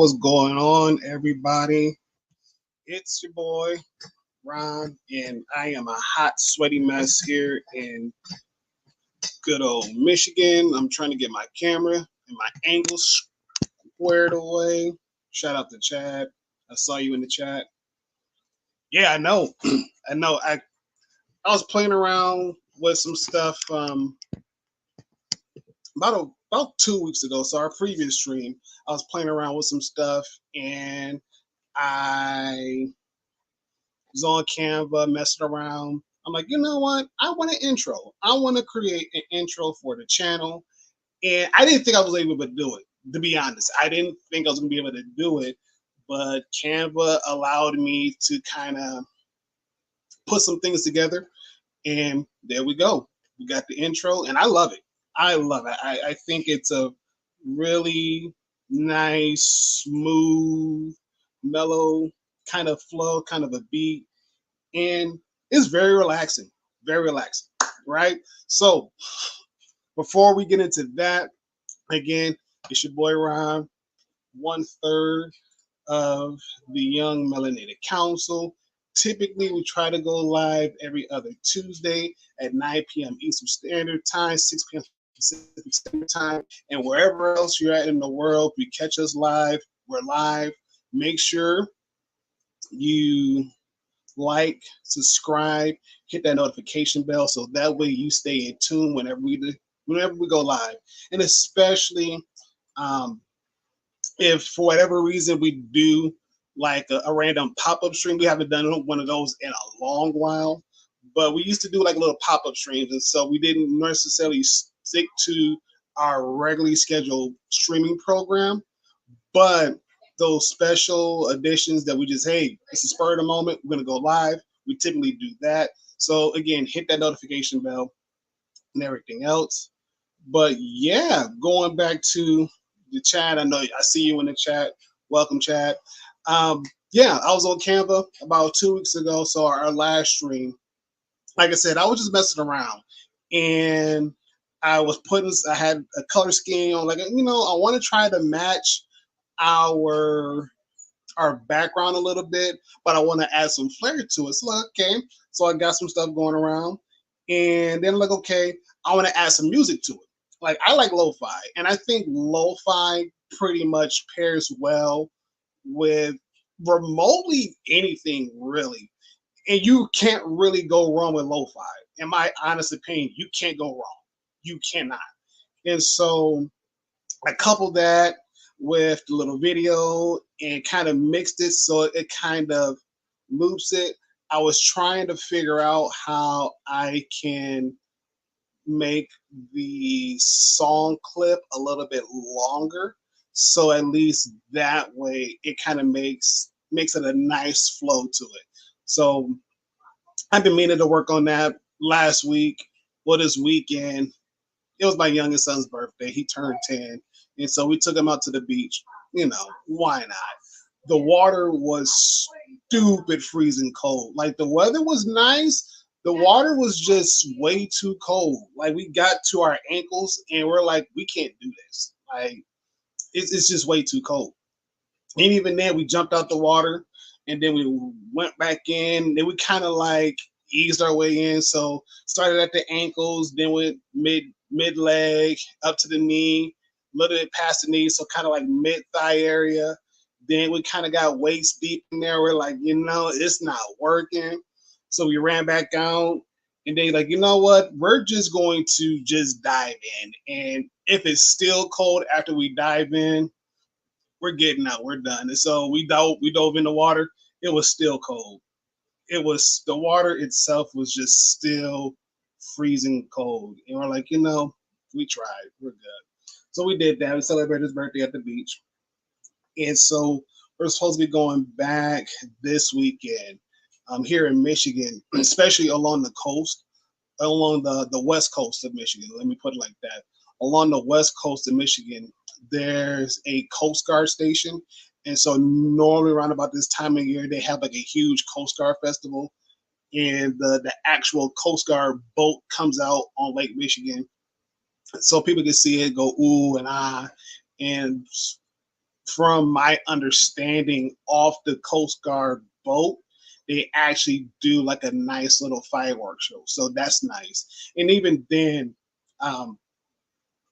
What's going on, everybody? It's your boy, Ron, and I am a hot, sweaty mess here in good old Michigan. I'm trying to get my camera and my angles squared away. Shout out to Chad. I saw you in the chat. Yeah, I know. I know. I was playing around with some stuff about 2 weeks ago. So our previous stream, I was playing around with some stuff, and I was on Canva messing around. I'm like, you know what? I want an intro. I want to create an intro for the channel. And I didn't think I was able to do it, to be honest. I didn't think I was going to be able to do it, but Canva allowed me to kind of put some things together. And there we go. We got the intro, and I love it. I love it. I think it's a really nice, smooth, mellow kind of flow, kind of a beat, and it's very relaxing, right? So before we get into that, again, it's your boy Ron, 1/3 of the Young Melanated Council. Typically, we try to go live every other Tuesday at 9 p.m. Eastern Standard Time, 6 p.m. Pacific Standard Time, and wherever else you're at in the world, you catch us live. We're live. Make sure you like, subscribe, hit that notification bell so that way you stay in tune whenever we go live. And especially if for whatever reason we do like a random pop-up stream. We haven't done one of those in a long while, but we used to do like little pop-up streams, and so we didn't necessarily stick to our regularly scheduled streaming program. But those special editions that we just, hey, it's a spur of the moment, we're gonna go live. We typically do that. So again, hit that notification bell and everything else. But yeah, going back to the chat, I know I see you in the chat. Welcome, chat. Yeah, I was on Canva about 2 weeks ago. So our last stream, like I said, I was just messing around, and I had a color scheme. I'm like, I want to try to match our background a little bit, but I want to add some flair to it. So like, okay, so I got some stuff going around, and then like, okay, I want to add some music to it. Like I like lo-fi, and I think lo-fi pretty much pairs well with remotely anything really, and you can't really go wrong with lo-fi. In my honest opinion, you can't go wrong. You cannot. And so I coupled that with the little video and kind of mixed it so it kind of loops it. I was trying to figure out how I can make the song clip a little bit longer, so at least that way it kind of makes it a nice flow to it. So I've been meaning to work on that last week. Well, this weekend, it was my youngest son's birthday. He turned 10. And so we took him out to the beach. Why not? The water was stupid freezing cold. Like the weather was nice. The water was just way too cold. Like we got to our ankles and we're like, we can't do this. Like it's just way too cold. And even then we jumped out the water and then we went back in. Then we kind of like eased our way in. So started at the ankles, then went mid leg up to the knee, a little bit past the knee, so kind of like mid thigh area. Then we kind of got waist deep in there. We're like, it's not working. So we ran back out, and they like, you know what? We're just going to just dive in. And if it's still cold after we dive in, we're getting out. We're done. And so we dove in the water. It was still cold. The water itself was just still freezing cold. And we're like, we tried. We're good. So we did that. We celebrated his birthday at the beach. And so we're supposed to be going back this weekend here in Michigan, especially along the coast, along the west coast of Michigan. Let me put it like that. Along the west coast of Michigan, there's a Coast Guard station. And so normally around about this time of year, they have like a huge Coast Guard festival. And the actual Coast Guard boat comes out on Lake Michigan. So people can see it, go ooh and ah. And from my understanding, off the Coast Guard boat, they actually do like a nice little fireworks show. So that's nice. And even then, um,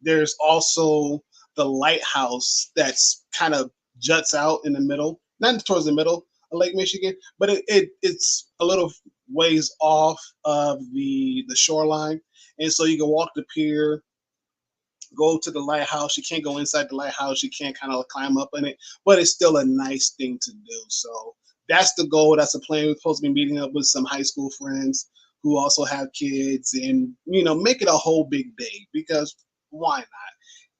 there's also the lighthouse that's kind of juts out in the middle, not towards the middle of Lake Michigan, but it's a little ways off of the shoreline. And so you can walk the pier, go to the lighthouse. You can't go inside the lighthouse. You can't kind of climb up in it, but it's still a nice thing to do. So that's the goal. That's the plan. We're supposed to be meeting up with some high school friends who also have kids, and make it a whole big day, because why not?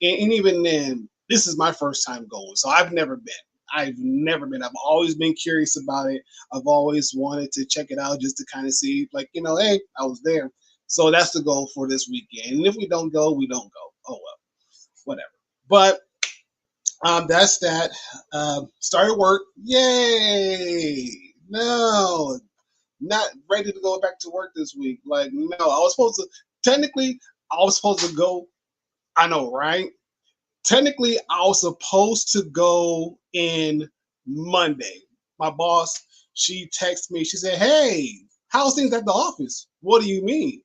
And even then, this is my first time going, so I've never been. I've never been. I've always been curious about it. I've always wanted to check it out just to kind of see, like, hey, I was there. So that's the goal for this weekend. And if we don't go, we don't go. Oh well, whatever. But that's that. Started work. Yay! No, not ready to go back to work this week. Like, no, I was supposed to. Technically, I was supposed to go. I know, right? Technically, I was supposed to go in Monday. My boss, she texted me. She said, "Hey, how's things at the office?" What do you mean?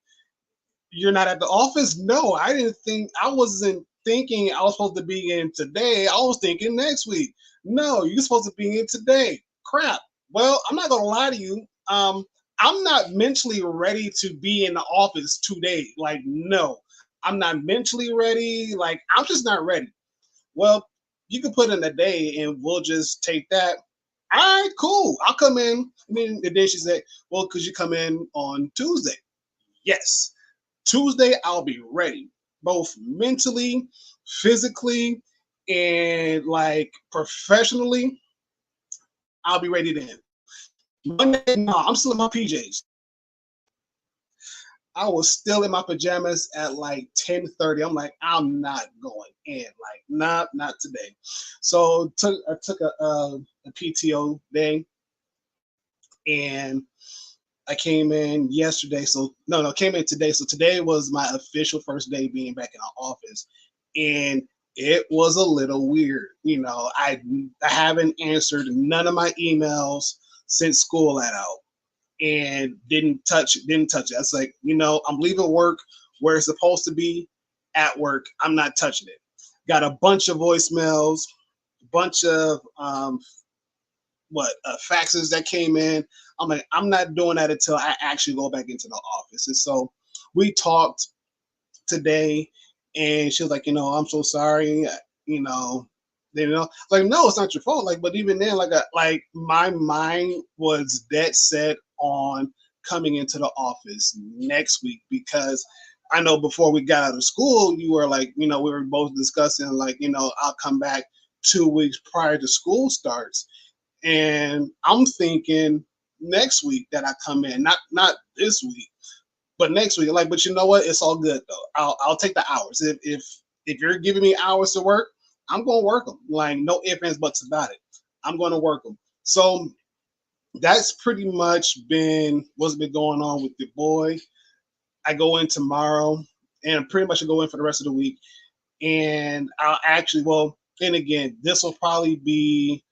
You're not at the office? No, I didn't think, I wasn't thinking I was supposed to be in today. I was thinking next week. No, you're supposed to be in today. Crap. Well, I'm not gonna lie to you. I'm not mentally ready to be in the office today. Like, no, I'm not mentally ready. Like, I'm just not ready. Well, you can put in a day and we'll just take that. All right, cool. I'll come in. And then she said, well, could you come in on Tuesday? Yes. Tuesday, I'll be ready, both mentally, physically, and like professionally. I'll be ready then. Monday, no, I'm still in my PJs. I was still in my pajamas at like 10:30. I'm like, I'm not going in. Like, not today. So I took a PTO day, and I came in yesterday. So no, came in today. So today was my official first day being back in the office, and it was a little weird. I haven't answered none of my emails since school let out, and didn't touch it. It's like, I'm leaving work where it's supposed to be at work. I'm not touching it. Got a bunch of voicemails, bunch of faxes that came in. I'm like, I'm not doing that until I actually go back into the office. And so we talked today, and she was like, I'm so sorry, you know, like, no, it's not your fault. Like, but even then, like my mind was dead set on coming into the office next week, because I know before we got out of school, you were like, we were both discussing, like, I'll come back 2 weeks prior to school starts. And I'm thinking next week that I come in, not this week, but next week. Like, but you know what? It's all good though. I'll take the hours. If you're giving me hours to work, I'm gonna work them. Like, no ifs, ands, buts about it. I'm gonna work them. So that's pretty much been what's been going on with the boy. I go in tomorrow, and pretty much I go in for the rest of the week. And I'll actually, well, and again, this will probably be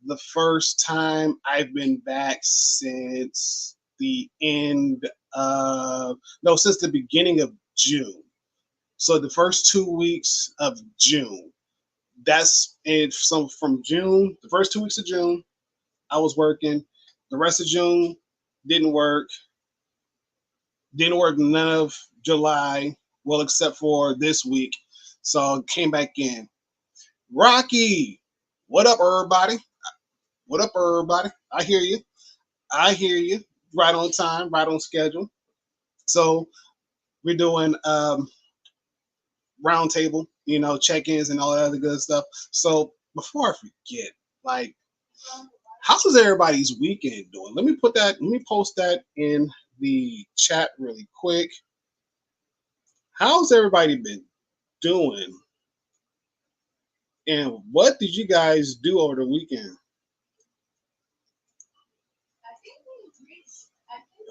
the first time I've been back since the end of, no, since the beginning of June. So the first 2 weeks of June. That's it. So from June, the first 2 weeks of June, I was working. The rest of June didn't work. Didn't work none of July, well, except for this week. So came back in. Rocky, what up, everybody? What up, everybody? I hear you. I hear you. Right on time, right on schedule. So we're doing roundtable, check-ins and all that other good stuff. So before I forget, like, how's everybody's weekend doing? Let me post that in the chat really quick. How's everybody been doing? And what did you guys do over the weekend?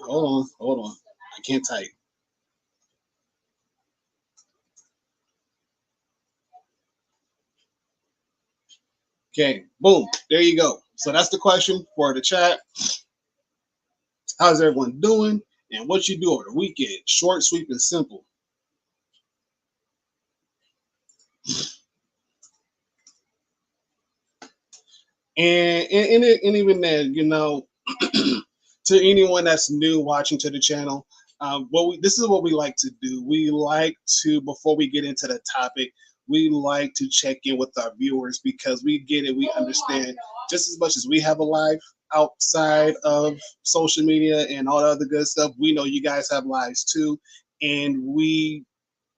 Hold on. I can't type. Okay, boom, there you go. So that's the question for the chat. How's everyone doing? And what you do over the weekend? Short, sweet, and simple. And even then, you know, to anyone that's new watching to the channel, this is what we like to do. We like to, before we get into the topic, we like to check in with our viewers because we get it, we understand just as much as we have a life outside of social media and all the other good stuff. We know you guys have lives too, and we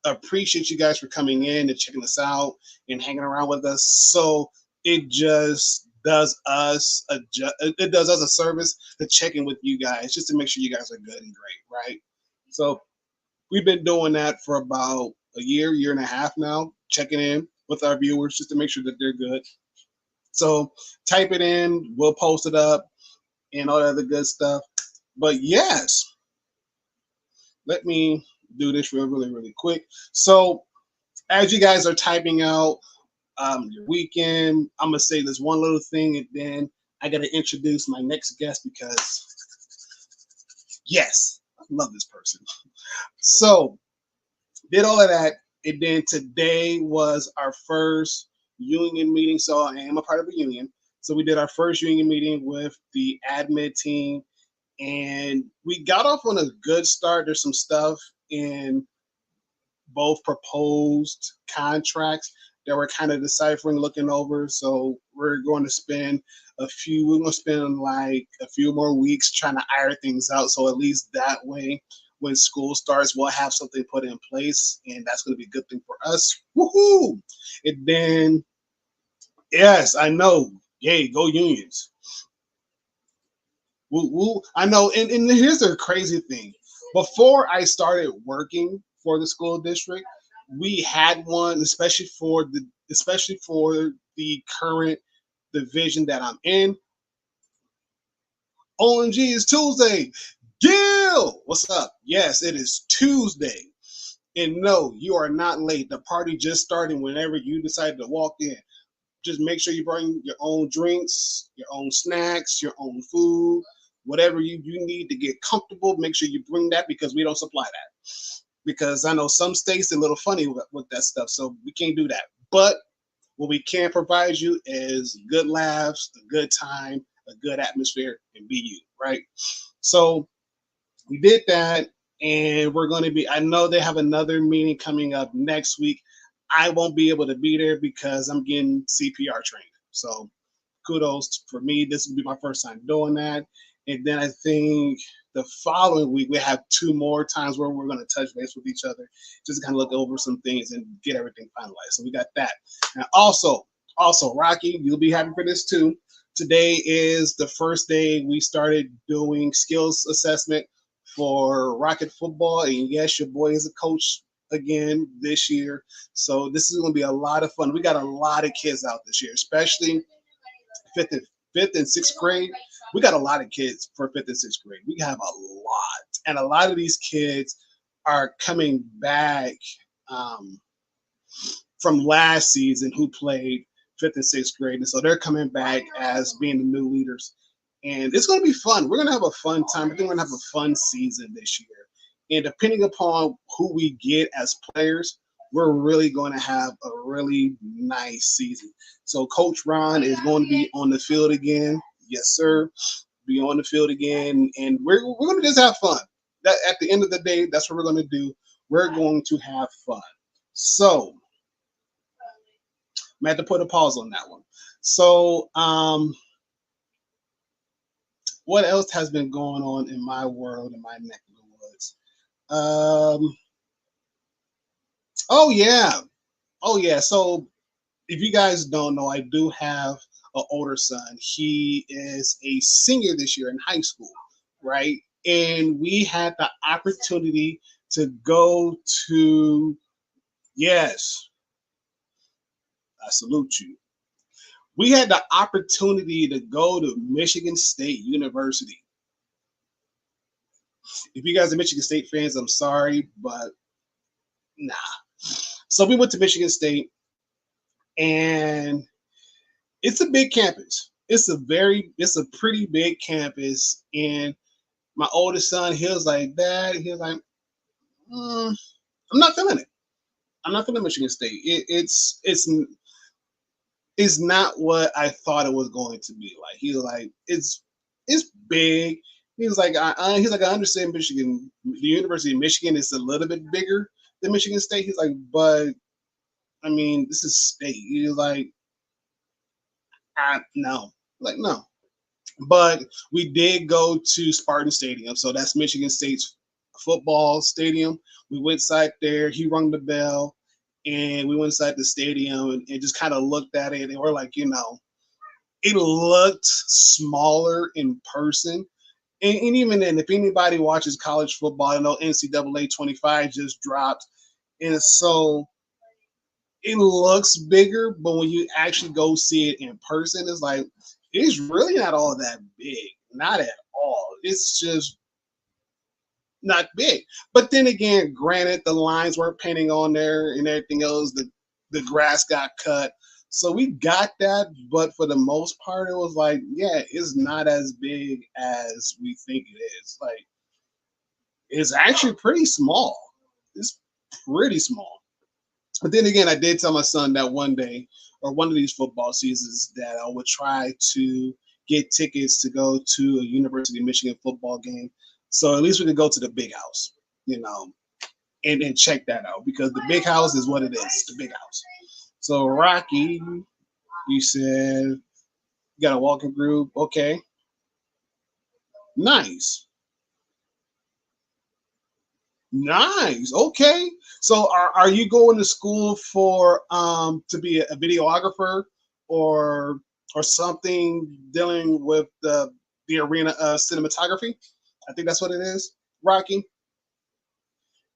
appreciate you guys for coming in and checking us out and hanging around with us. So it just does us it does us a service to check in with you guys just to make sure you guys are good and great, right? So we've been doing that for about a year and a half now, checking in with our viewers just to make sure that they're good. So type it in, we'll post it up and all that other good stuff. But yes, let me do this really quick. So as you guys are typing out your weekend, I'm gonna say this one little thing, and then I gotta introduce my next guest because yes, I love this person. So did all of that, and then today was our first union meeting. So I am a part of a union. So we did our first union meeting with the admin team, and we got off on a good start. There's some stuff in both proposed contracts that we're kind of deciphering, looking over. So we're going to spend like a few more weeks trying to iron things out. So at least that way, when school starts, we'll have something put in place, and that's going to be a good thing for us. Woohoo! And then, yes, I know. Yay, go Unions. Woo, woo. I know. And here's the crazy thing. Before I started working for the school district, we had one, especially for the current division that I'm in. OMG, it's Tuesday. Gil, what's up? Yes, it is Tuesday. And no, you are not late. The party just started whenever you decide to walk in. Just make sure you bring your own drinks, your own snacks, your own food, whatever you need to get comfortable. Make sure you bring that because we don't supply that. Because I know some states are a little funny with that stuff, so we can't do that. But what we can provide you is good laughs, a good time, a good atmosphere, and be you, right? So we did that, and we're going to be, I know they have another meeting coming up next week. I won't be able to be there because I'm getting CPR trained. So kudos for me. This will be my first time doing that. And then I think the following week we have 2 more times where we're going to touch base with each other, just kind of look over some things and get everything finalized. So we got that. And also, Rocky, you'll be happy for this too. Today is the first day we started doing skills assessment for Rocket football. And yes, your boy is a coach again this year. So this is going to be a lot of fun. We got a lot of kids out this year, especially fifth and sixth grade. We got a lot of kids for 5th and 6th grade. We have a lot. And a lot of these kids are coming back from last season who played 5th and 6th grade. And so they're coming back as being the new leaders. And it's going to be fun. We're going to have a fun time. I think we're going to have a fun season this year. And depending upon who we get as players, we're really going to have a really nice season. So Coach Ron is going to be on the field again. Yes, sir. Be on the field again. And we're going to just have fun. That, at the end of the day, that's what we're going to do. We're going to have fun. So I had to put a pause on that one. So what else has been going on in my world, in my neck of the woods? Oh yeah. So if you guys don't know, I do have an older son. He is a senior this year in high school, right? And we had the opportunity to go to, yes, I salute you. We had the opportunity to go to Michigan State University. If you guys are Michigan State fans, I'm sorry, but nah. So we went to Michigan State, and It's a big campus. It's a pretty big campus. And my oldest son, he was like, Dad, he was like, I'm not feeling it. I'm not feeling Michigan State. It's not what I thought it was going to be. Like he was like, it's big. He was like, I understand Michigan, the University of Michigan is a little bit bigger than Michigan State. He's like, but I mean, this is state. He was like, no, like no. But we did go to Spartan Stadium, so that's Michigan State's football stadium. We went inside there. He rung the bell, and we went inside the stadium and just kind of looked at it, and we're like, it looked smaller in person. And even then, if anybody watches college football, I know NCAA 25 just dropped, and so it looks bigger, but when you actually go see it in person, it's like it's really not all that big. Not at all. It's just not big. But then again, granted, the lines weren't painting on there and everything else. The grass got cut. So we got that, but for the most part, it was like, yeah, it's not as big as we think it is. Like, it's actually pretty small. It's pretty small. But then again, I did tell my son that one day or one of these football seasons that I would try to get tickets to go to a University of Michigan football game. So at least we could go to the big house, and check that out because the big house is what it is, the big house. So Rocky, you said you got a walking group. Okay. Nice. Nice. Okay. So are you going to school for to be a videographer or something dealing with the arena of cinematography? I think that's what it is, Rocky.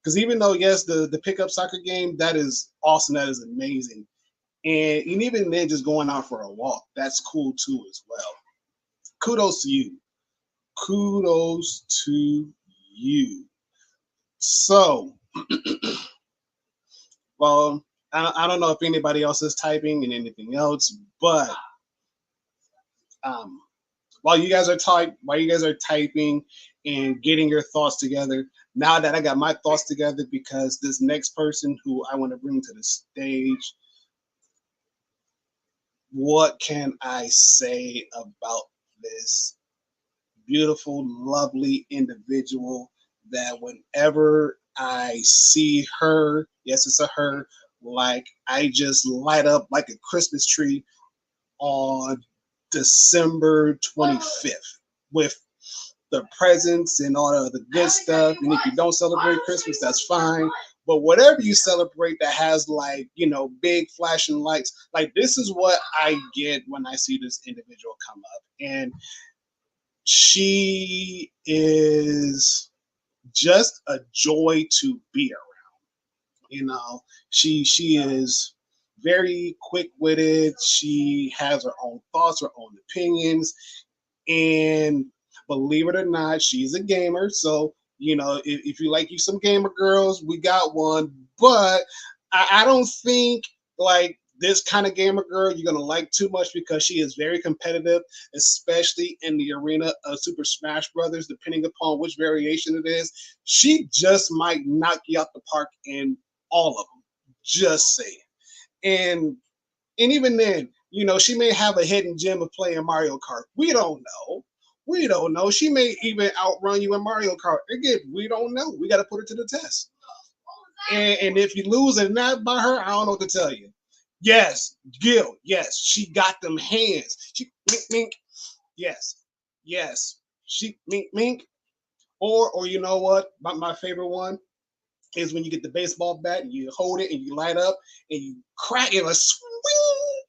Because even though yes, the pickup soccer game that is awesome, that is amazing, and even then just going out for a walk, that's cool too as well. Kudos to you. Kudos to you. So well, I don't know if anybody else is typing and anything else, but um, while you guys are typing and getting your thoughts together, now that I got my thoughts together, because this next person who I want to bring to the stage, what can I say about this beautiful, lovely individual that whenever I see her, yes, it's a her, like I just light up like a Christmas tree on December 25th with the presents and all of the good stuff. And if you don't celebrate Christmas, that's fine. But whatever you celebrate that has like, big flashing lights, like this is what I get when I see this individual come up. And she is just a joy to be around. She is very quick-witted. She has her own thoughts, her own opinions, and believe it or not, she's a gamer. So if you like you some gamer girls, we got one. But I don't think like this kind of gamer girl you're gonna like too much because she is very competitive, especially in the arena of Super Smash Brothers. Depending upon which variation it is, she just might knock you out the park in all of them. Just saying. And even then, she may have a hidden gem of playing Mario Kart. We don't know. We don't know. She may even outrun you in Mario Kart. Again, we don't know. We got to put her to the test. And if you lose and not by her, I don't know what to tell you. Yes, Gil. Yes, she got them hands. She mink mink. Yes, yes. She mink mink. Or you know what? My favorite one is when you get the baseball bat and you hold it and you light up and you crack it a swing.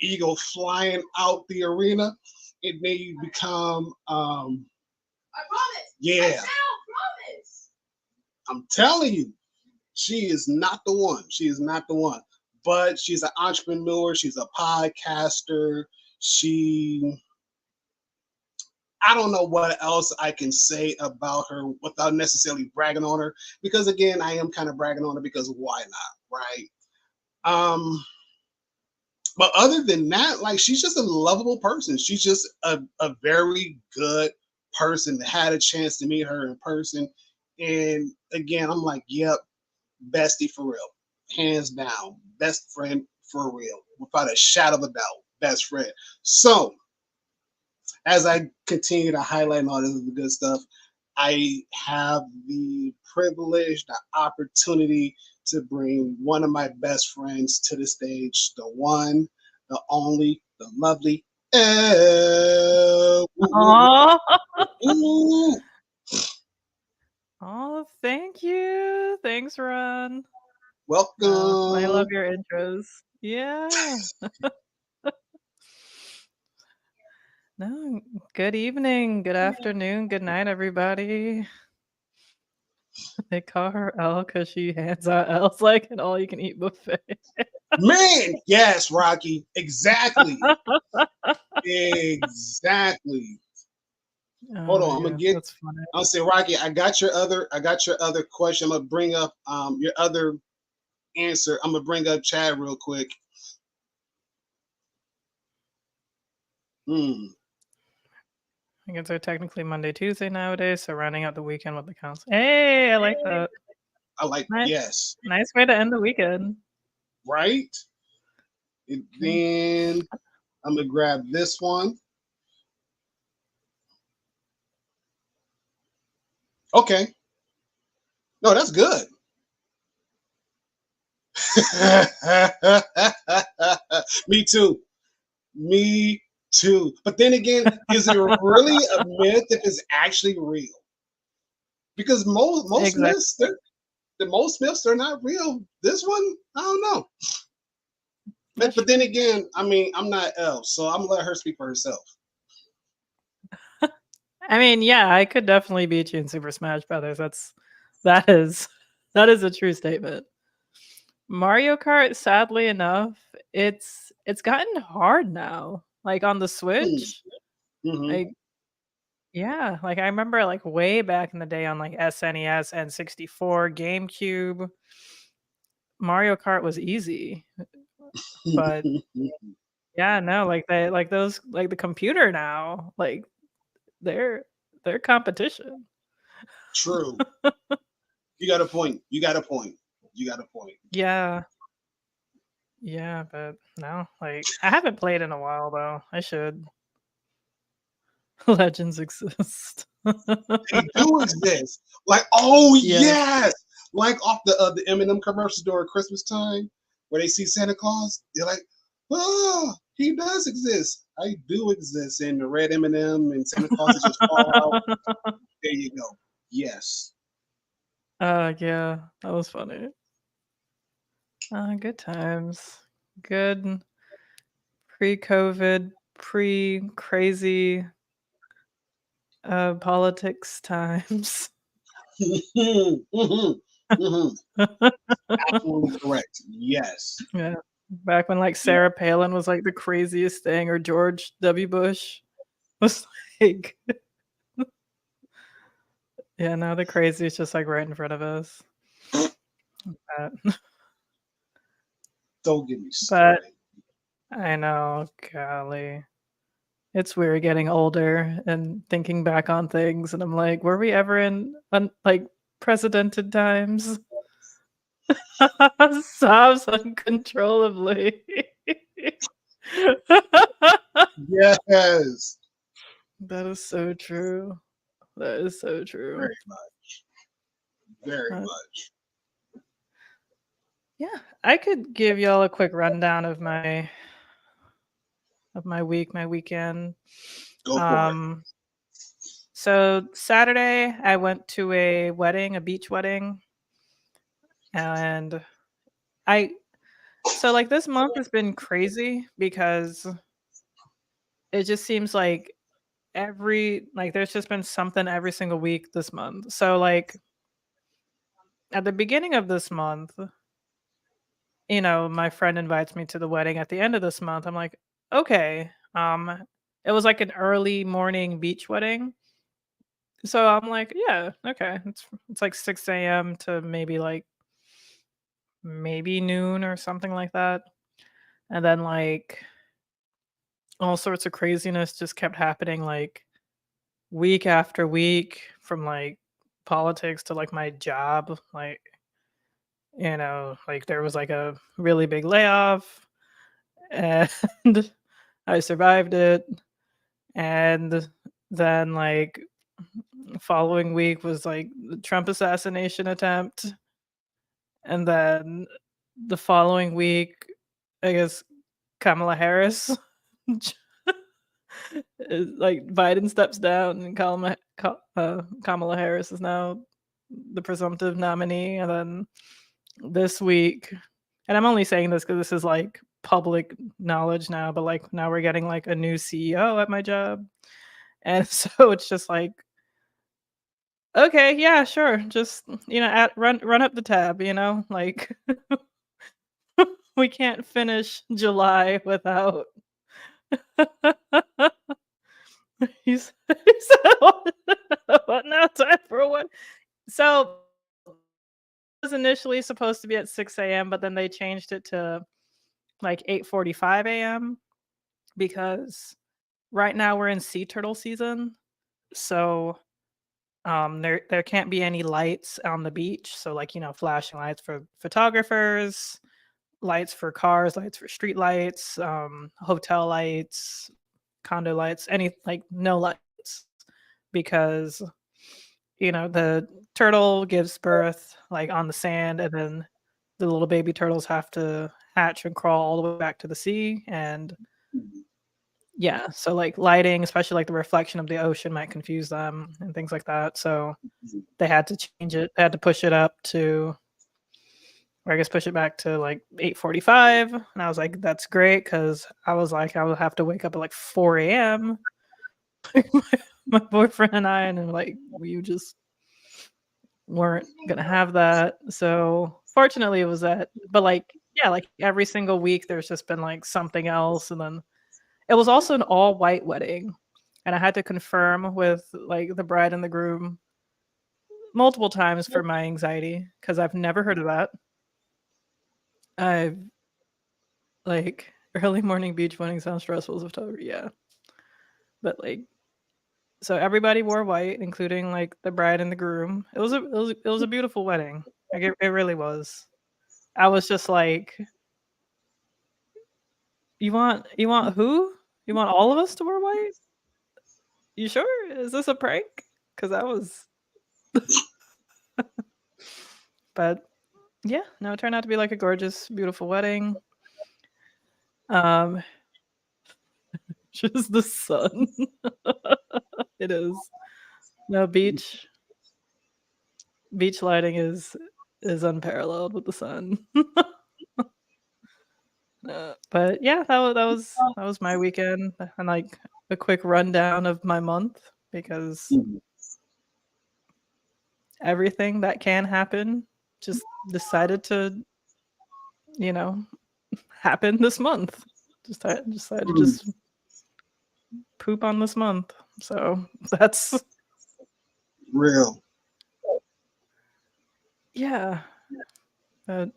You go flying out the arena, and then you become I promise. Yeah. I promise. I'm telling you, she is not the one. She is not the one. But she's an entrepreneur. She's a podcaster. I don't know what else I can say about her without necessarily bragging on her. Because again, I am kind of bragging on her because why not, right? But other than that, like she's just a lovable person. She's just a very good person. Had a chance to meet her in person. And again, I'm like, yep, bestie for real. Hands down. Best friend for real. Without a shadow of a doubt. Best friend. So as I continue to highlight all this good stuff, I have the privilege, the opportunity to bring one of my best friends to the stage, the one, the only, the lovely Elle. Oh, Ooh. oh, thank you. Thanks, Ron. No, I love Welcome. your intros. Yeah. No, good evening, good afternoon, good night, everybody. They call her Elle because she hands out L's like an all-you-can-eat buffet. Man, yes, Rocky. Exactly. Exactly. Hold Oh on, I'm gonna yeah, get that's funny. I'll say, Rocky, I got your other question. I'm gonna bring up your other answer. I'm gonna bring up Chad real quick. Hmm. I guess they're technically Monday, Tuesday nowadays, so rounding out the weekend with the counts. Hey, I like that. I like Nice, yes, nice way to end the weekend. right? And Yeah. then I'm gonna grab this one. Okay. No, that's good. Me too. Me too. But then again, is it really a myth if it's actually real? Because most Exactly. myths, the most myths are not real. This one, I don't know. But That's but then true. again, I mean, I'm not Elle, so I'm gonna let her speak for herself. I mean, yeah, I could definitely beat you in Super Smash Brothers. That is that is a true statement. Mario Kart, sadly enough, it's gotten hard now. Like on the Hmm. Switch. Mm-hmm. Like yeah, like I remember like way back in the day on like SNES, N64, GameCube, Mario Kart was easy. But yeah, no, like they like those like the computer now, like they're they're competition. True. You got a point. You got a point. You got a point. Yeah. Yeah, but no, like I haven't played in a while though. I should. Legends exist. They do exist. Like, oh Yes. yes, like off the Eminem commercials during Christmas time, where they see Santa Claus, they're like, oh, he does exist. I do exist, and the red Eminem and Santa Claus is just fall out. There you go. Yes. Yeah, that was funny. Good times. Good pre-COVID, pre-crazy politics times. hmm hmm Absolutely correct. Yes. Yeah. Back when like Yeah. Sarah Palin was like the craziest thing or George W. Bush was like yeah, now the crazy is just like right in front of us. But, Don't get me but started. I know, golly. It's weird getting older and thinking back on things, and I'm like, were we ever in like precedented times? Sobs uncontrollably. Yes. That is so true. That is so true. Very much. Very Uh, much. yeah, I could give y'all a quick rundown of my week, my weekend. Go for it. Um, so Saturday I went to a wedding, a beach wedding, and I so like this month has been crazy because it just seems like there's just been something every single week this month. So like at the beginning of this month, my friend invites me to the wedding at the end of this month. I'm like, okay. It was like an early morning beach wedding. So I'm like, yeah, okay. It's like 6 a.m. to maybe noon or something like that. And then like all sorts of craziness just kept happening like week after week, from like politics to like my job. Like, like there was like a really big layoff and I survived it. And then like following week was like the Trump assassination attempt. And then the following week, I guess Kamala Harris, like Biden steps down and Kamala Harris is now the presumptive nominee. And then this week, and I'm only saying this because this is like public knowledge now, but like now we're getting like a new CEO at my job. And so it's just like, okay, yeah, sure. Just, run up the tab, like we can't finish July without he said, what now? Time for what? So it was initially supposed to be at 6 a.m., but then they changed it to like 8:45 a.m. because right now we're in sea turtle season. So there can't be any lights on the beach. So like, flashing lights for photographers, lights for cars, lights for street lights, hotel lights, condo lights, any like no lights, because the turtle gives birth like on the sand, and then the little baby turtles have to hatch and crawl all the way back to the sea. And yeah, so like lighting, especially like the reflection of the ocean, might confuse them and things like that. So they had to change it. They had to push it up to, or I guess push it back to like 8:45. And I was like, that's great, because I was like, I would have to wake up at like 4 a.m. my boyfriend and I, and like we just weren't gonna have that. So fortunately it was that. But like, yeah, like every single week there's just been like something else. And then it was also an all white wedding. And I had to confirm with like the bride and the groom multiple times for my anxiety, because I've never heard of that. I've like early morning beach wedding sounds stressful as a photographer, yeah. But like, so everybody wore white, including like the bride and the groom. It was a beautiful wedding. Like it really was. I was just like, you want who? You want all of us to wear white? You sure? Is this a prank? Because I was, but yeah, no, it turned out to be like a gorgeous, beautiful wedding. Um, just the sun. It is. No, beach lighting is unparalleled with the sun. But yeah, that was my weekend, and like a quick rundown of my month, because everything that can happen just decided to, you know, happen this month. Just decided to just poop on this month. So that's Real. yeah. But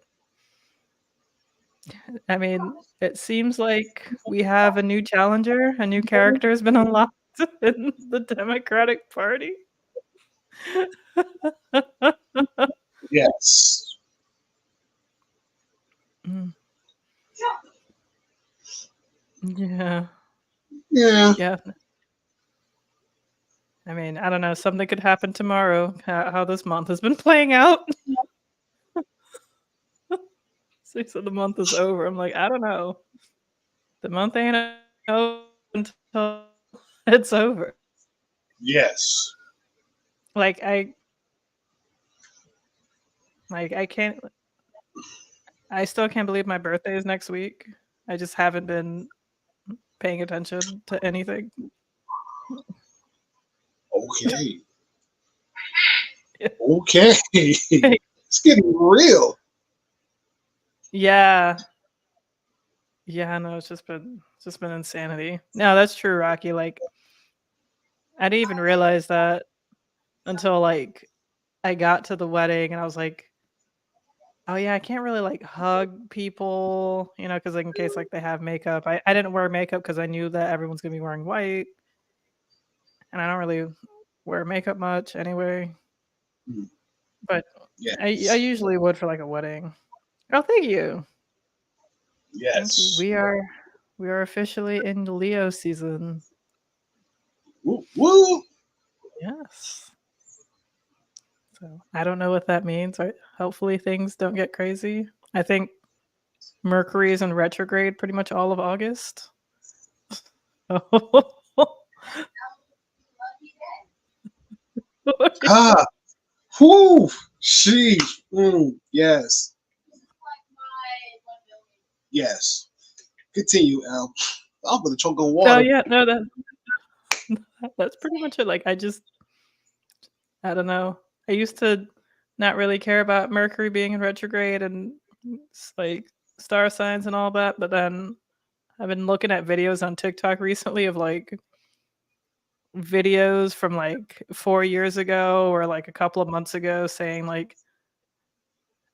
I mean, it seems like we have a new challenger, a new character has been unlocked in the Democratic Party. Yes. Mm, yeah. Yeah. Yeah. I mean, I don't know. Something could happen tomorrow. How this month has been playing out. So the month is over. I'm like, I don't know. The month ain't over until it's over. Yes. Like I can't. I still can't believe my birthday is next week. I just haven't been paying attention to anything. Okay. Okay. It's getting real. Yeah. Yeah, no, it's just been insanity. No, that's true, Rocky. Like I didn't even realize that until like I got to the wedding, and I was like, Oh yeah, I can't really like hug people, you know, because like in case like they have makeup. I didn't wear makeup because I knew that everyone's gonna be wearing white, and I don't really wear makeup much anyway. Mm, But I yes. usually would for like a wedding. Oh, thank you, thank you. Yes. We are officially in Leo season. Woo, woo. Yes. So I don't know what that means. Right? Hopefully things don't get crazy. I think Mercury is in retrograde pretty much all of August. Ah, whoo. Sheesh. Yes. Yes. Continue, Al. I'm gonna choke on Oh water. yeah, no, that's pretty much it. Like I don't know. I used to not really care about Mercury being in retrograde and like star signs and all that, but then I've been looking at videos on TikTok recently of like videos from like 4 years ago or like a couple of months ago saying like,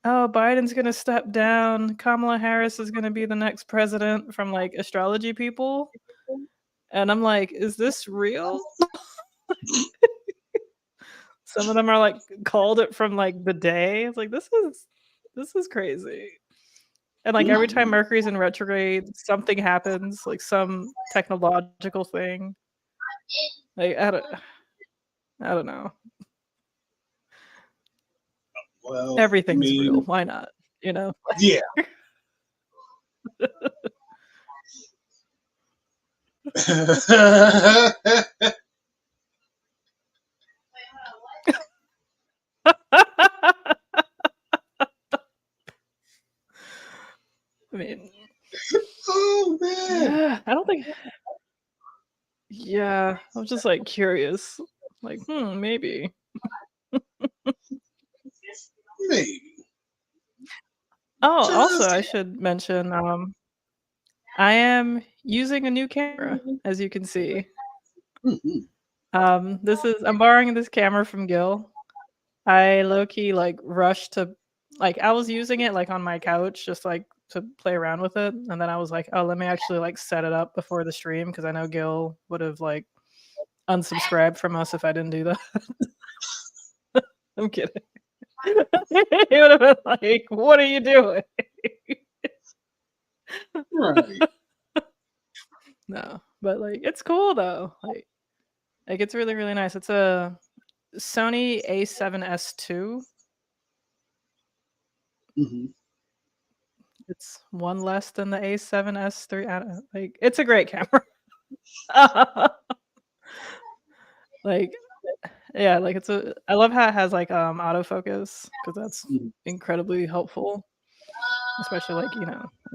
oh, Biden's gonna step down, Kamala Harris is gonna be the next president from like astrology people. And I'm like, is this real? Some of them are like called it from like the day. It's like this is crazy. And like every time Mhm. Mercury's in retrograde, something happens, like some technological thing. Like I don't know. Well, I Everything's real. mean, Why not? You know? yeah. I mean, Oh man. yeah, I don't think yeah, I'm just like curious. Like, maybe. Maybe. Oh, also Just I should mention I am using a new camera as you can see. mhm. This is I'm borrowing this camera from Gil. I low key like rushed to like I was using it like on my couch just like to play around with it, and then I was like, oh, let me actually like set it up before the stream because I know Gil would have like unsubscribed from us if I didn't do that. I'm kidding. He would have been like, "What are you doing?" Right. No, but like it's cool though. Like it's really really nice. It's a Sony A7S II. Hmm. It's one less than the A7S III. I don't, like it's a great camera. Like yeah, like it's a I love how it has like autofocus because that's Hmm. incredibly helpful, especially like,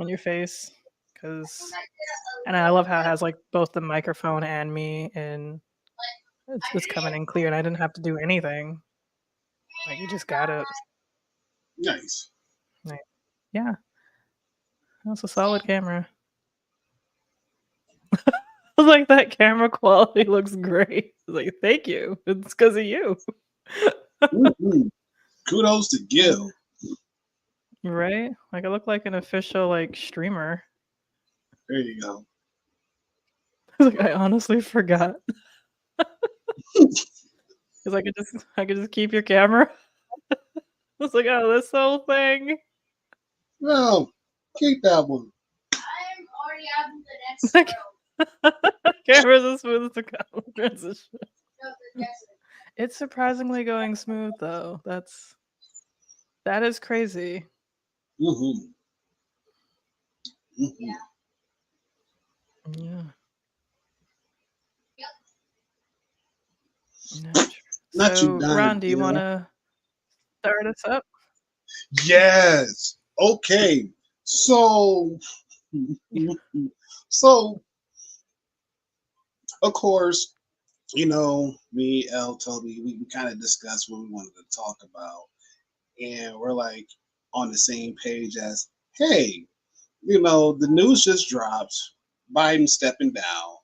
on your face cuz and I love how it has like both the microphone and me and it's coming in clear and I didn't have to do anything. Like you just got it. Nice. Like, yeah, that's a solid camera. I was like that camera quality looks great. I was like, thank you. It's because of you. Hmm. Kudos to Gil. Right? Like I look like an official like streamer. There you go. Like I honestly forgot. Because I could just keep your camera. I was like, oh, this whole thing. No, keep that one. Like, camera's as smooth as a transition. It's surprisingly going smooth though. That is crazy. Hmm. Hmm. Yeah. Yeah. Not you So, dying, Ron, do you want Gil. to start us up? Yes. Okay. So, Yeah. so of course, me, L, Toby, we kind of discussed what we wanted to talk about, and we're like on the same page as, hey, the news just dropped, Biden stepping down,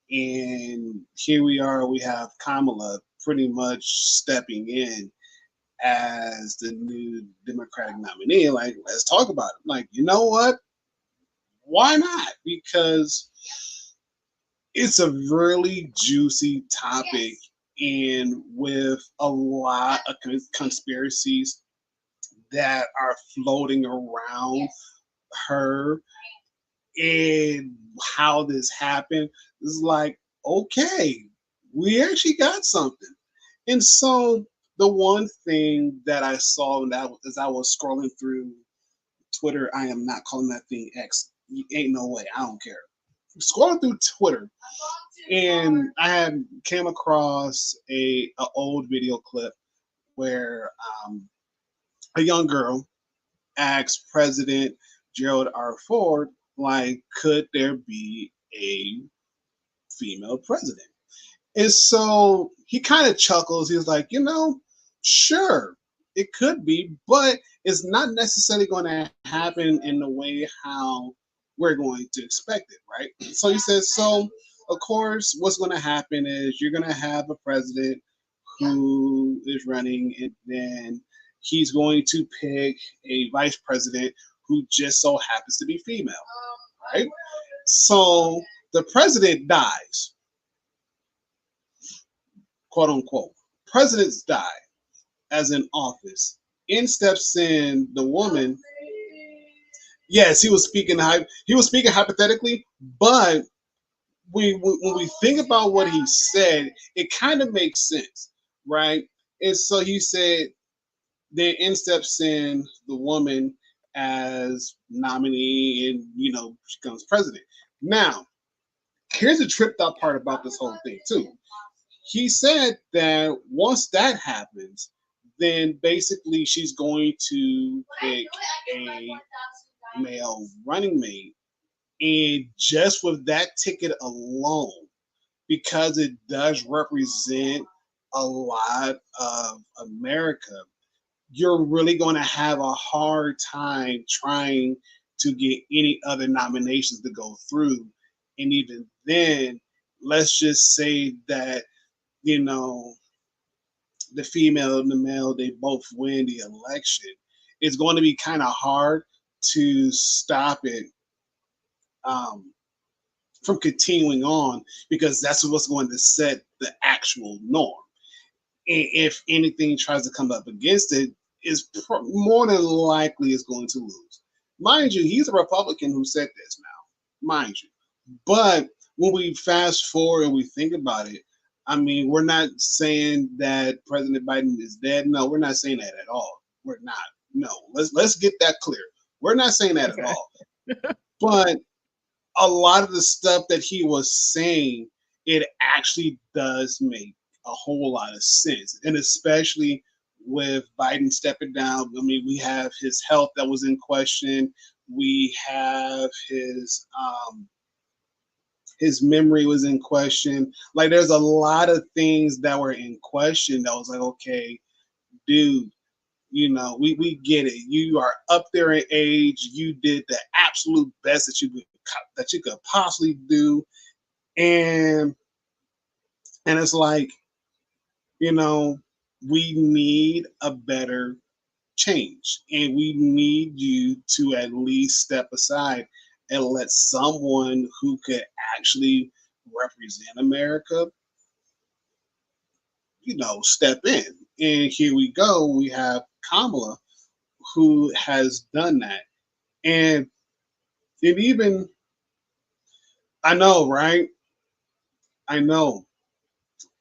and here we are. We have Kamala pretty much stepping in, as the new Democratic nominee. Like, let's talk about it. Like, you know what? Why not? Because it's a really juicy topic, and with a lot of conspiracies that are floating around her and how this happened, is like, okay, we actually got something. And so the one thing that I saw as I was scrolling through Twitter, I am not calling that thing X. Ain't no way. I don't care. Scrolling through Twitter, and I had came across a old video clip where a young girl asked President Gerald R. Ford, like, could there be a female president? And so he kind of chuckles. He was like, sure, it could be, but it's not necessarily going to happen in the way how we're going to expect it, right? So he says, so of course, what's going to happen is you're going to have a president who is running, and then he's going to pick a vice president who just so happens to be female, right? So the president dies, quote unquote. Presidents die as in office. In steps in the woman. Yes, he was speaking hypothetically, but when we think about what he said, it kind of makes sense, right? And so he said, then in steps in the woman as nominee, and she becomes president. Now, here's the tripped out part about this whole thing too. He said that once that happens, then basically she's going to pick a male running mate. And just with that ticket alone, because it does represent a lot of America, you're really going to have a hard time trying to get any other nominations to go through. And even then, let's just say that, you know, the female and the male, they both win the election. It's going to be kind of hard to stop it um, from continuing on, because that's what's going to set the actual norm. And if anything tries to come up against it, is more than likely is going to lose. Mind you, he's a Republican who said this now, mind you. But when we fast forward and we think about it, I mean, we're not saying that President Biden is dead. No, we're not saying that at all. We're not. No, let's get that clear. We're not saying that at all. But a lot of the stuff that he was saying, it actually does make a whole lot of sense. And especially with Biden stepping down, I mean, we have his health that was in question. We have his memory was in question. Like, there's a lot of things that were in question that was like, okay, dude, we get it. You are up there in age. You did the absolute best that you could possibly do, and it's like, we need a better change, and we need you to at least step aside and let someone who could actually represent America, step in. And here we go. We have Kamala, who has done that. And it even, I know, right? I know.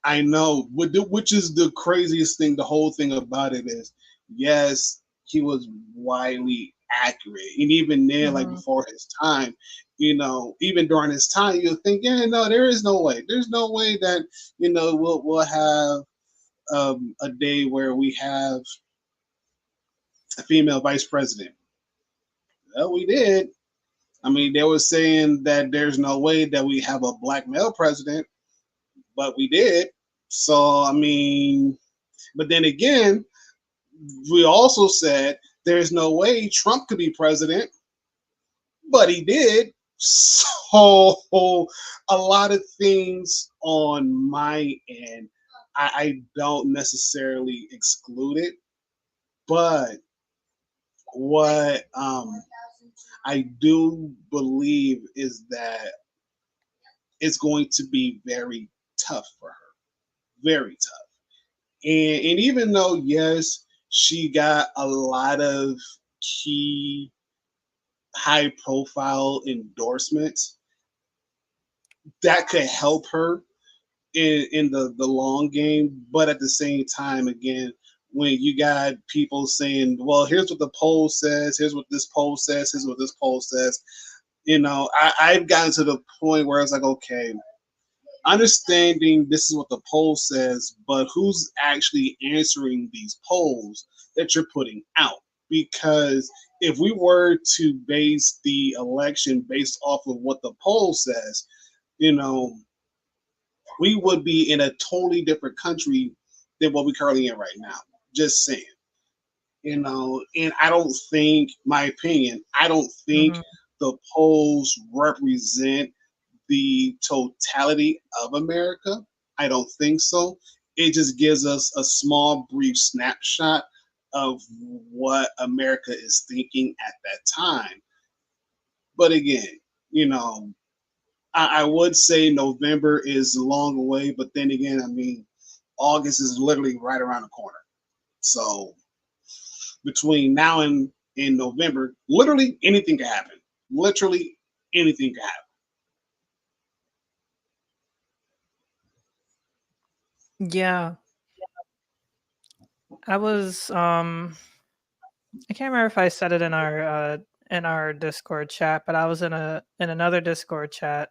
I know. Which is the craziest thing. The whole thing about it is, yes, he was widely accurate. And even then, like before his time, even during his time, you'll think, yeah, no, there is no way. There's no way that, we'll have a day where we have a female vice president. Well, we did. I mean, they were saying that there's no way that we have a black male president, but we did. So, I mean, but then again, we also said there's no way Trump could be president, but he did. So, a lot of things on my end, I don't necessarily exclude it. But what I do believe is that it's going to be very tough for her, very tough. And even though yes, she got a lot of key high profile endorsements that could help her in the long game. But at the same time, again, when you got people saying, well, here's what the poll says, here's what this poll says, here's what this poll says, I've gotten to the point where it's like, okay, understanding this is what the poll says, but who's actually answering these polls that you're putting out? Because if we were to base the election based off of what the poll says, you know, we would be in a totally different country than what we're currently in right now. Just saying. And I don't think, my opinion, I don't think Hmm. the polls represent the totality of America. I don't think so. It just gives us a small, brief snapshot of what America is thinking at that time. But again, you know, I would say November is long away, but then again, I mean, August is literally right around the corner. So between now and in November, literally anything can happen. Literally anything can happen. Yeah, I was. I can't remember if I said it in our Discord chat, but I was in another Discord chat.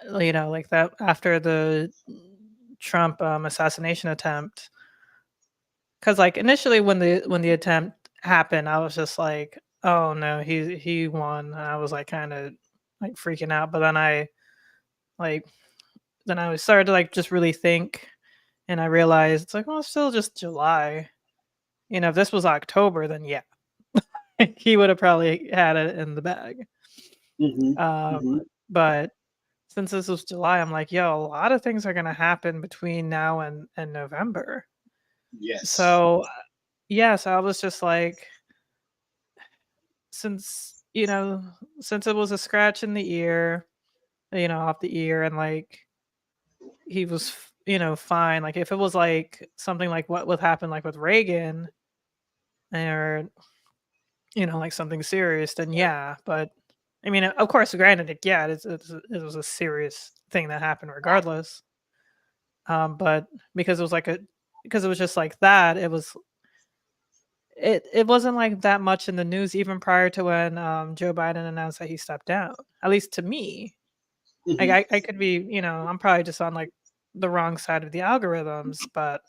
Like that after the Trump assassination attempt. Because like initially when the attempt happened, I was just like, "Oh no, he won." And I was like kind of like freaking out. But like then I started to like just really think, and I realized it's like, well, it's still just July. If this was October, then yeah, he would have probably had it in the bag. Hmm. Um, Hmm. but since this was July, I'm like, yo, a lot of things are gonna happen between now and November. Yes. So yeah, so I was just like, since since it was a scratch in the ear, off the ear, and like he was fine. Like if it was like something like what would happen like with Reagan, or like something serious, then yeah. But I mean, of course, granted, like, yeah, it was a serious thing that happened regardless. But because it was just like that, it wasn't like that much in the news even prior to when Joe Biden announced that he stepped down. At least to me, like Hmm. I could be, I'm probably just on like the wrong side of the algorithms, but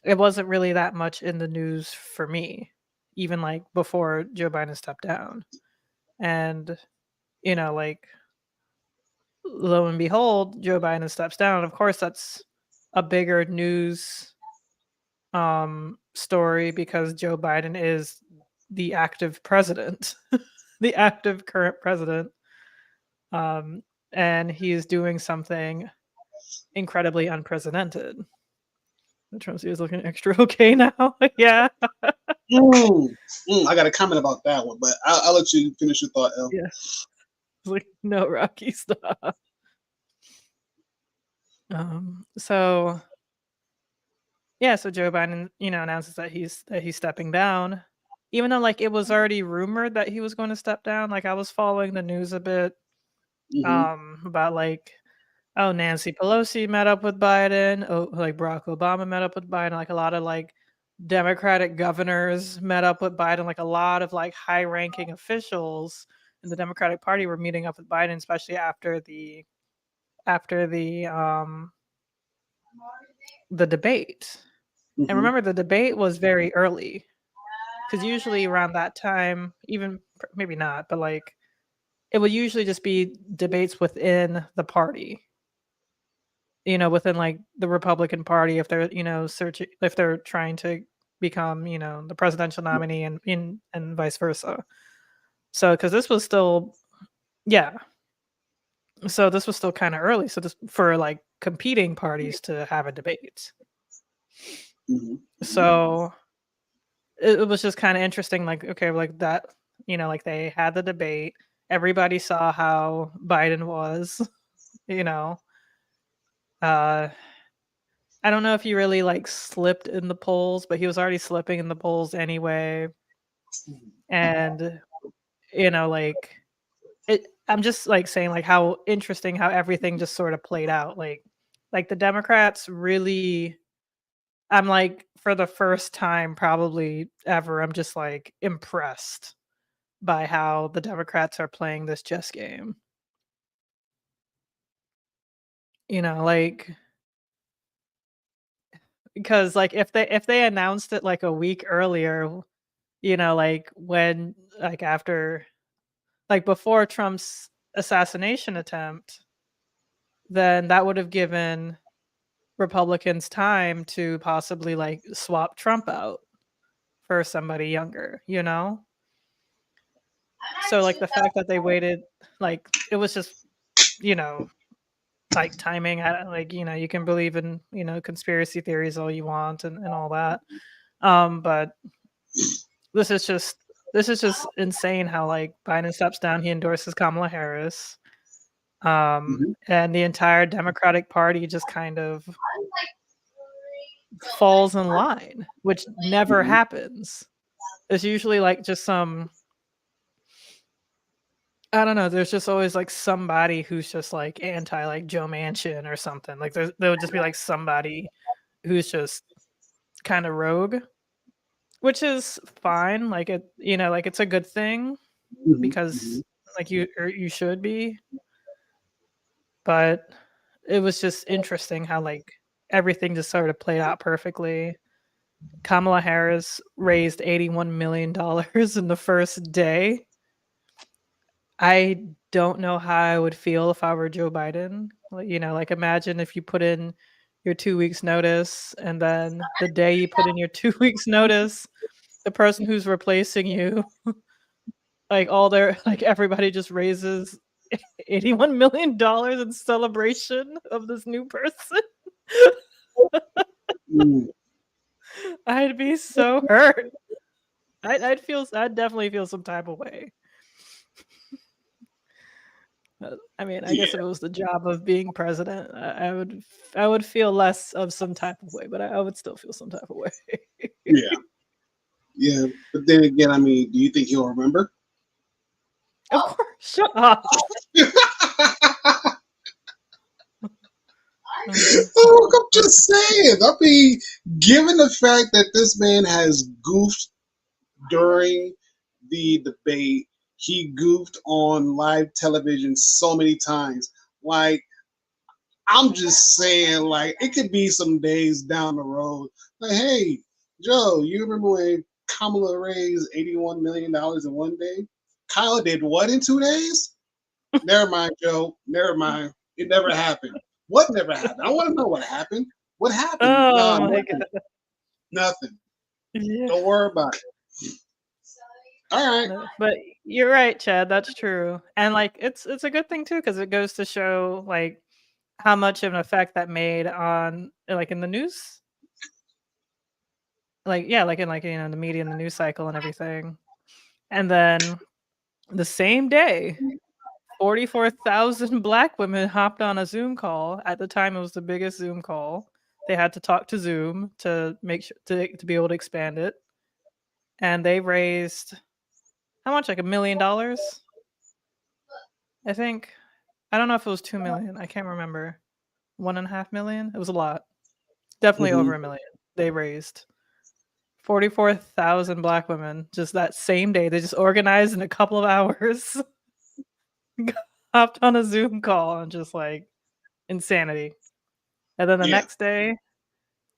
it wasn't really that much in the news for me, even like before Joe Biden stepped down. And like lo and behold, Joe Biden steps down. Of course, that's a bigger news story because Joe Biden is the active president, the active current president. Um, and he's doing something incredibly unprecedented. The Trump is looking extra okay now. Yeah. I got a comment about that one, but I'll let you finish your thought, El. Yeah. It's like, no, Rocky, stop. So yeah, so Joe Biden, announces that he's stepping down. Even though like it was already rumored that he was going to step down, like I was following the news a bit Hmm. about like, oh, Nancy Pelosi met up with Biden, oh, like Barack Obama met up with Biden, like a lot of like Democratic governors met up with Biden, like a lot of like high-ranking officials in the Democratic Party were meeting up with Biden, especially after the debate. And Hmm. remember, the debate was very early because usually around that time, even maybe not, but like it would usually just be debates within the party, within like the Republican Party if they're, searching if they're trying to become, the presidential nominee and vice versa. So because this was still, yeah, so this was still kind of early. So this for like competing parties to have a debate. Hmm. So it was just kind of interesting. Like, okay, like that, like they had the debate. Everybody saw how Biden was, you know. Uh, I don't know if he really like slipped in the polls, but he was already slipping in the polls anyway. And like I'm just like saying like how interesting how everything just sort of played out. Like the Democrats really, I'm like, for the first time probably ever, I'm just like impressed by how the Democrats are playing this chess game. Like, because like if they announced it like a week earlier, like when, like after, like before Trump's assassination attempt, then that would have given Republicans time to possibly like swap Trump out for somebody younger. So like the fact that they waited, like it was just, you know, like timing. Like, you can believe in, conspiracy theories all you want and all that. But this is just insane how like Biden steps down, he endorses Kamala Harris. Mhm. And the entire Democratic Party just kind of falls in line, which never Mhm. happens. There's usually like just some, I don't know, there's just always like somebody who's just like anti, like Joe Manchin or something. Like there would just be like somebody who's just kind of rogue, which is fine. Like like it's a good thing Mhm. because Mhm. like you should be. But it was just interesting how like everything just sort of played out perfectly. Kamala Harris raised $81 million in the first day. I don't know how I would feel if I were Joe Biden. Like, like imagine if you put in your 2 weeks notice, and then the day you put in your 2 weeks notice, the person who's replacing you, like all their like everybody just raises $81 million in celebration of this new person. Mm. I'd be so hurt. I'd definitely feel some type of way. I mean, I guess Yeah. if it was the job of being president, I would feel less of some type of way, but I would still feel some type of way. Yeah. Yeah. But then again, I mean, do you think he'll remember? Of course, shut up. Oh, I'm just saying. I mean, given the fact that this man has goofed during the debate, he goofed on live television so many times. Like, I'm just saying, like, it could be some days down the road. Like, hey, Joe, you remember when Kamala raised $81 million in one day? Kyle did what in 2 days? Never mind, Joe. Never mind. It never happened. What never happened? I want to know what happened. What happened? Oh Nah, my nothing. god. Nothing. Yeah. Don't worry about it. All right. No, but you're right, Chad. That's true, and like it's a good thing too because it goes to show like how much of an effect that made on like in the news, like yeah, like in like the media and the news cycle and everything. And then the same day, 44,000 Black women hopped on a Zoom call. At the time, it was the biggest Zoom call. They had to talk to Zoom to make sure to be able to expand it, and they raised how much? Like $1 million, I think. I don't know if it was 2 million. I can't remember. 1.5 million. It was a lot. Definitely Mm-hmm. over 1 million. They raised 44,000 Black women just that same day. They just organized in a couple of hours, hopped on a Zoom call, and just like insanity. And then the Yeah. next day,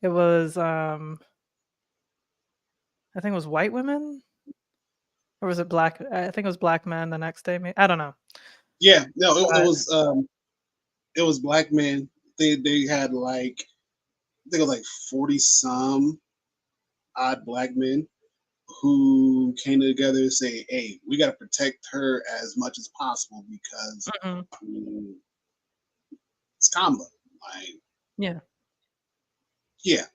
it was I think it was white women, or was it black? I think it was black men the next day. I don't know. Yeah. No, But it was black men. They had like I think it was like 40 some odd black men who came together and say, "Hey, we got to protect her as much as possible because mhm, I mean, it's Kamala." Like, yeah. yeah,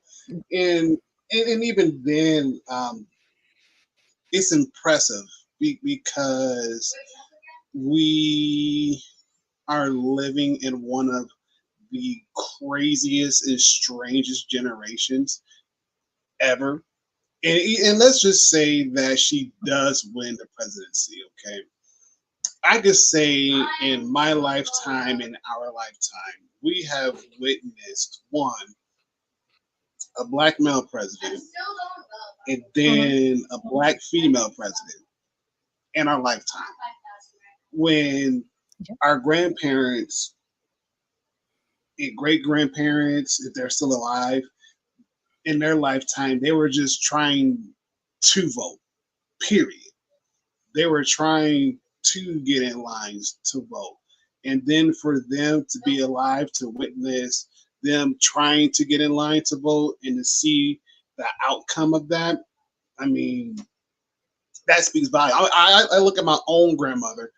and even then, it's impressive because we are living in one of the craziest and strangest generations ever. And let's just say that she does win the presidency, okay? I just say in my lifetime, in our lifetime, we have witnessed one, a black male president, and Hmm. then a black female president in our lifetime. When Yeah. our grandparents and great grandparents, if they're still alive, in their lifetime, they were just trying to vote, period. They were trying to get in lines to vote. And then for them to be alive to witness them trying to get in line to vote and to see the outcome of that, I mean, that speaks volume. I look at my own grandmother,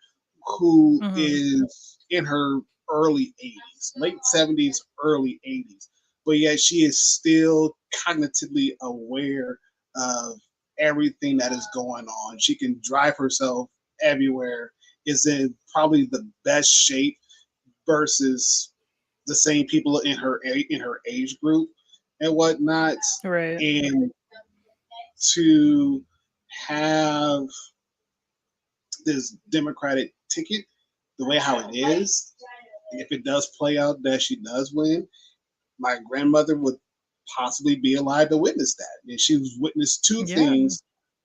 who Hmm. is in her early 80s, late 70s, early 80s, but yet she is still cognitively aware of everything that is going on. She can drive herself everywhere, is in probably the best shape versus the same people in her age group and whatnot. Right. And to have this Democratic ticket the way how it is, if it does play out that she does win, my grandmother would possibly be alive to witness that. And she's witnessed two Yeah. things,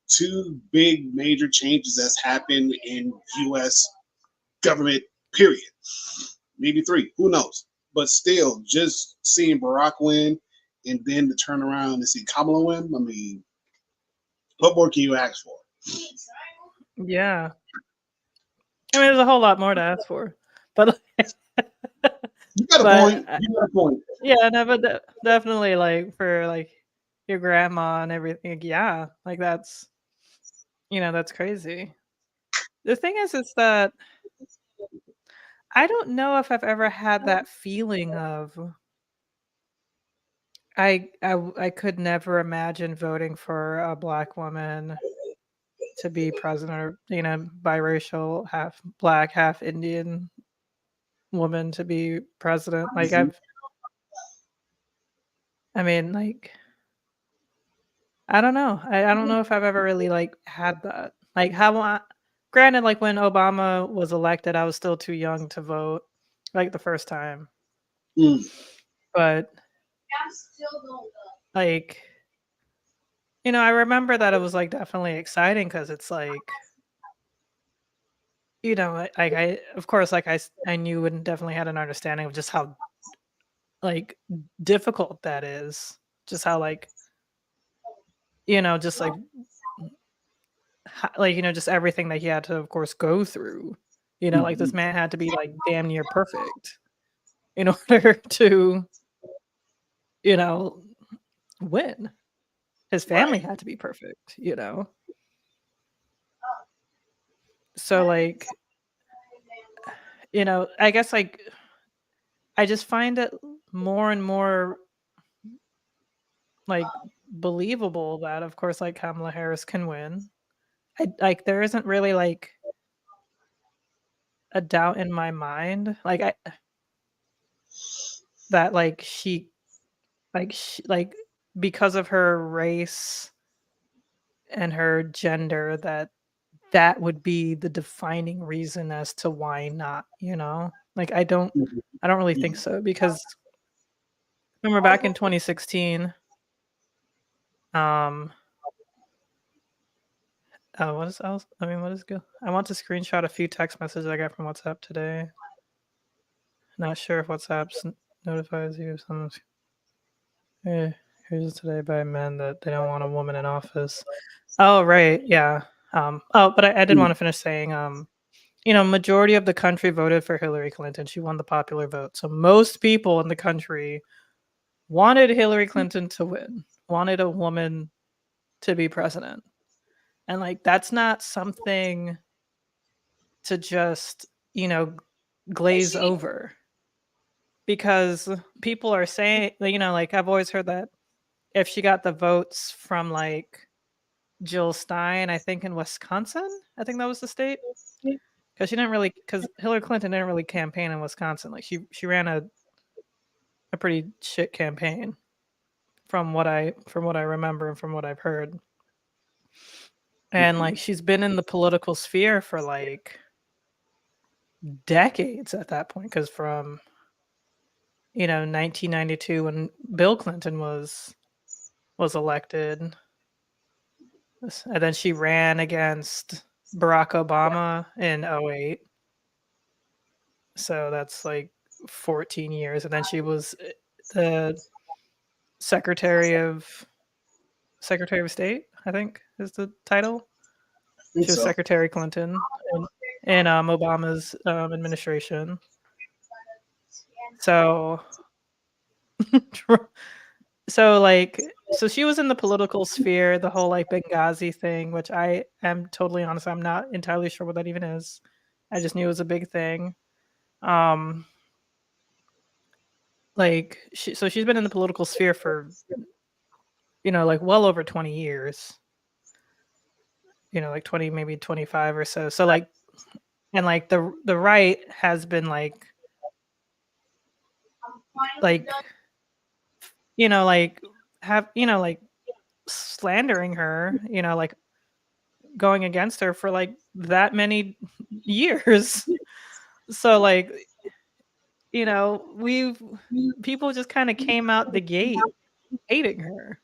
two big major changes that's happened in U.S. government, period. Maybe three, who knows? But still, just seeing Barack win and then to turn around and see Kamala win, I mean, what more can you ask for? Yeah. I mean, there's a whole lot more to ask for, but You got a but point. You got a point. yeah, no, but definitely like for like your grandma and everything. Like, yeah, like that's crazy. The thing is that I don't know if I've ever had that feeling of I could never imagine voting for a black woman to be president or biracial, half black, half Indian woman to be president. Like I mean, like I don't know. I don't know if I've ever really like had that. Like granted, like when Obama was elected, I was still too young to vote, like the first time. Mm, But like, I remember that it was like definitely exciting because it's like, I of course like I knew and definitely had an understanding of just how like difficult that is. Just how like, just just everything that he had to of course go through. Like this mhm, man had to be like damn near perfect in order to, you know, win. His family right. had to be perfect. So like, I guess like I just find it more and more like believable that of course like Kamala Harris can win. I like there isn't really like a doubt in my mind like I that like because of her race and her gender that would be the defining reason as to why not. Like Mhm, I don't really think mhm. so because remember back in 2016, um what is else? I mean, what is good? I want to screenshot a few text messages I got from WhatsApp today. Not sure if notifies you if someone's here's today by men that they don't want a woman in office. Oh right, yeah. But I did want Mm, to finish saying majority of the country voted for Hillary Clinton. She won the popular vote. So most people in the country wanted Hillary Clinton to win, wanted a woman to be president. And like that's not something to just, glaze over because people are saying, like I've always heard that if she got the votes from like Jill Stein, I think in Wisconsin. I think that was the state. Because Hillary Clinton didn't really campaign in Wisconsin. Like she ran a pretty shit campaign from what I remember and from what I've heard. And like she's been in the political sphere for like decades at that point, because from 1992 when Bill Clinton was elected, and then she ran against Barack Obama in 08. So that's like 14 years. And then she was the Secretary of State, I think is the title. She was So. Secretary Clinton in Obama's administration. So so she was in the political sphere, the whole like Benghazi thing, which I am totally honest, I'm not entirely sure what that even is. I just knew it was a big thing. So she's been in the political sphere for like well over 20 years. Like 20, maybe 25 or so. So like, and like the right has been like like slandering her, like going against her for like that many years. So like, people just kind of came out the gate hating her.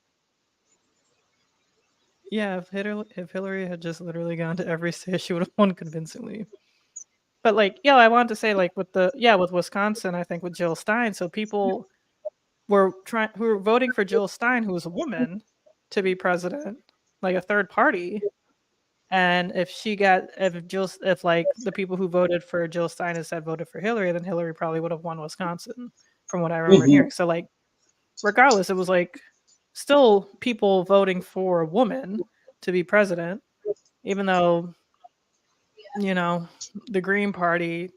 Yeah, if Hillary had just literally gone to every state, she would have won convincingly. But like, I wanted to say like with Wisconsin, I think with Jill Stein, so people who were voting for Jill Stein, who was a woman, to be president, like a third party. And if like the people who voted for Jill Stein instead voted for Hillary, then Hillary probably would have won Wisconsin, from what I remember hearing. So like, regardless, it was like still people voting for a woman to be president, even though the Green Party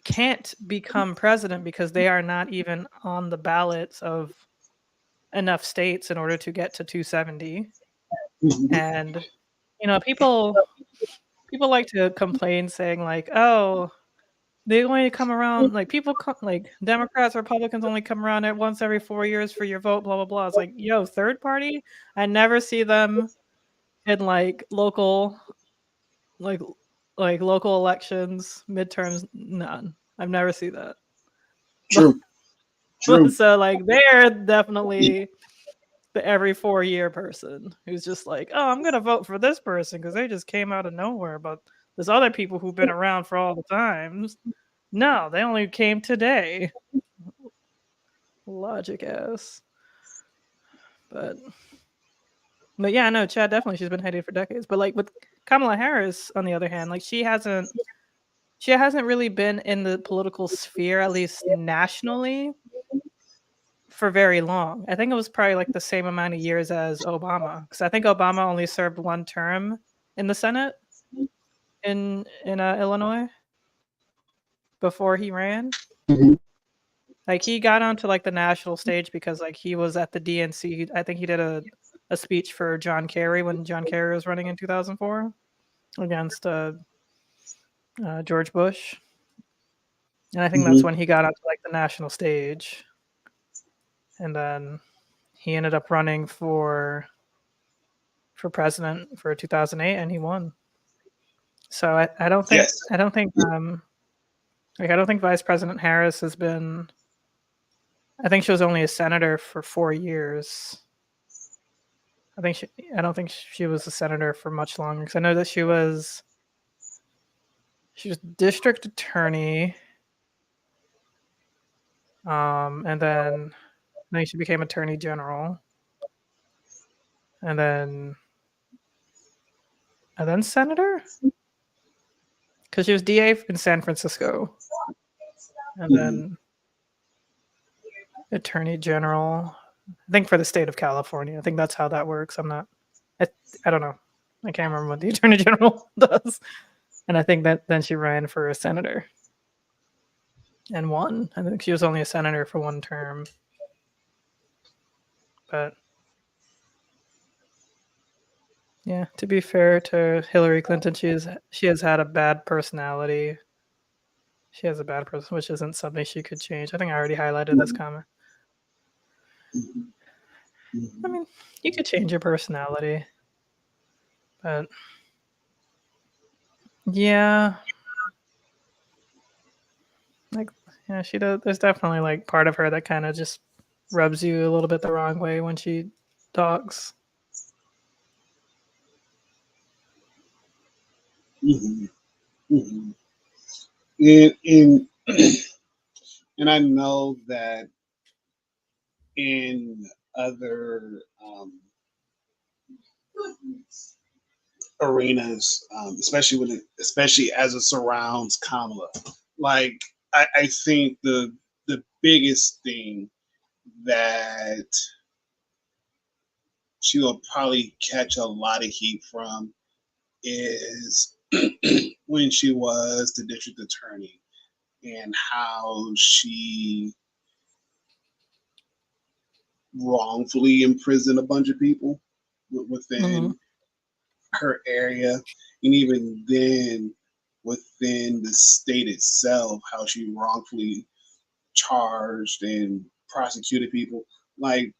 can't become president because they are not even on the ballots of enough states in order to get to 270. And people like to complain saying like, oh, they only come around, like like Democrats, Republicans only come around at once every 4 years for your vote, blah blah blah. It's like, yo, third party, I never see them in like local local elections, midterms, none. I've never seen that. True. True. So like they're definitely the every 4-year person who's just like, oh, I'm gonna vote for this person because they just came out of nowhere. But there's other people who've been around for all the times. No, they only came today. Logic ass. But yeah, no, Chad, definitely she's been hated for decades. But like with Kamala Harris, on the other hand, like she hasn't really been in the political sphere, at least nationally, for very long. I think it was probably like the same amount of years as Obama, because I think Obama only served one term in the Senate in Illinois before he ran. Mm-hmm. Like he got onto like the national stage because like he was at the DNC. I think he did a speech for John Kerry when John Kerry was running in 2004 against George Bush. And I think that's when he got onto like the national stage. And then he ended up running for president for 2008, and he won. So I don't think I don't think Vice President Harris has been. I think she was only a senator for 4 years. I don't think she was a senator for much longer, because I know that she was district attorney, and then I think she became attorney general, and then senator, because she was DA in San Francisco, and then attorney general, I think, for the state of California. I think that's how that works. I don't know. I can't remember what the attorney general does. And I think that then she ran for a senator and won. I think she was only a senator for one term. But Yeah, to be fair to Hillary Clinton, she has had a bad personality. She has a bad person, which isn't something she could change. I think I already highlighted this comment. Mhm, I mhm, mean, you could change your personality, but yeah, like yeah, she does. There's definitely like part of her that kind of just rubs you a little bit the wrong way when she talks. mhm, mhm. And and I know that in other arenas, especially as it surrounds Kamala. Like I think the biggest thing that she will probably catch a lot of heat from is when she was the district attorney and how she wrongfully imprisoned a bunch of people Hmm. within her area, and even then within the state itself, how she wrongfully charged and prosecuted people. Like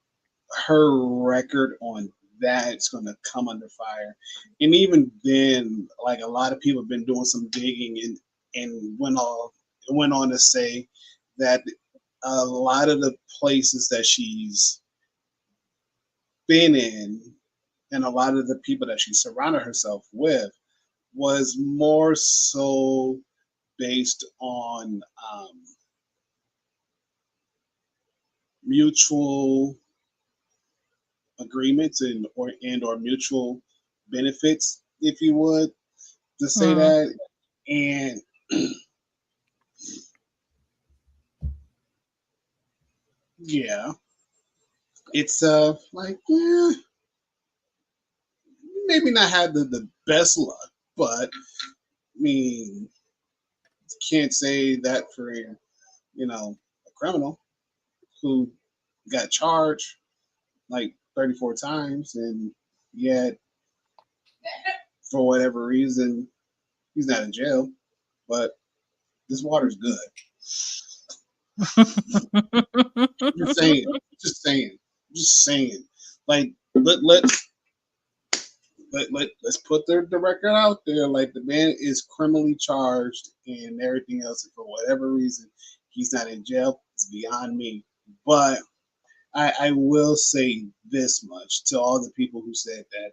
her record on that's going to come under fire. And even then, like a lot of people have been doing some digging and went on to say that a lot of the places that she's been in and a lot of the people that she surrounded herself with was more so based on mutual agreements and or mutual benefits, if you would, to say Hmm. that. And yeah, it's like yeah, maybe not had the best luck, but I mean, can't say that for a criminal who got charged like 34 times and yet for whatever reason he's not in jail. But this water's good. Just saying, just saying, just saying. Like let's put the record out there. Like the man is criminally charged and everything else, and for whatever reason he's not in jail. It's beyond me. But I will say this much to all the people who said that,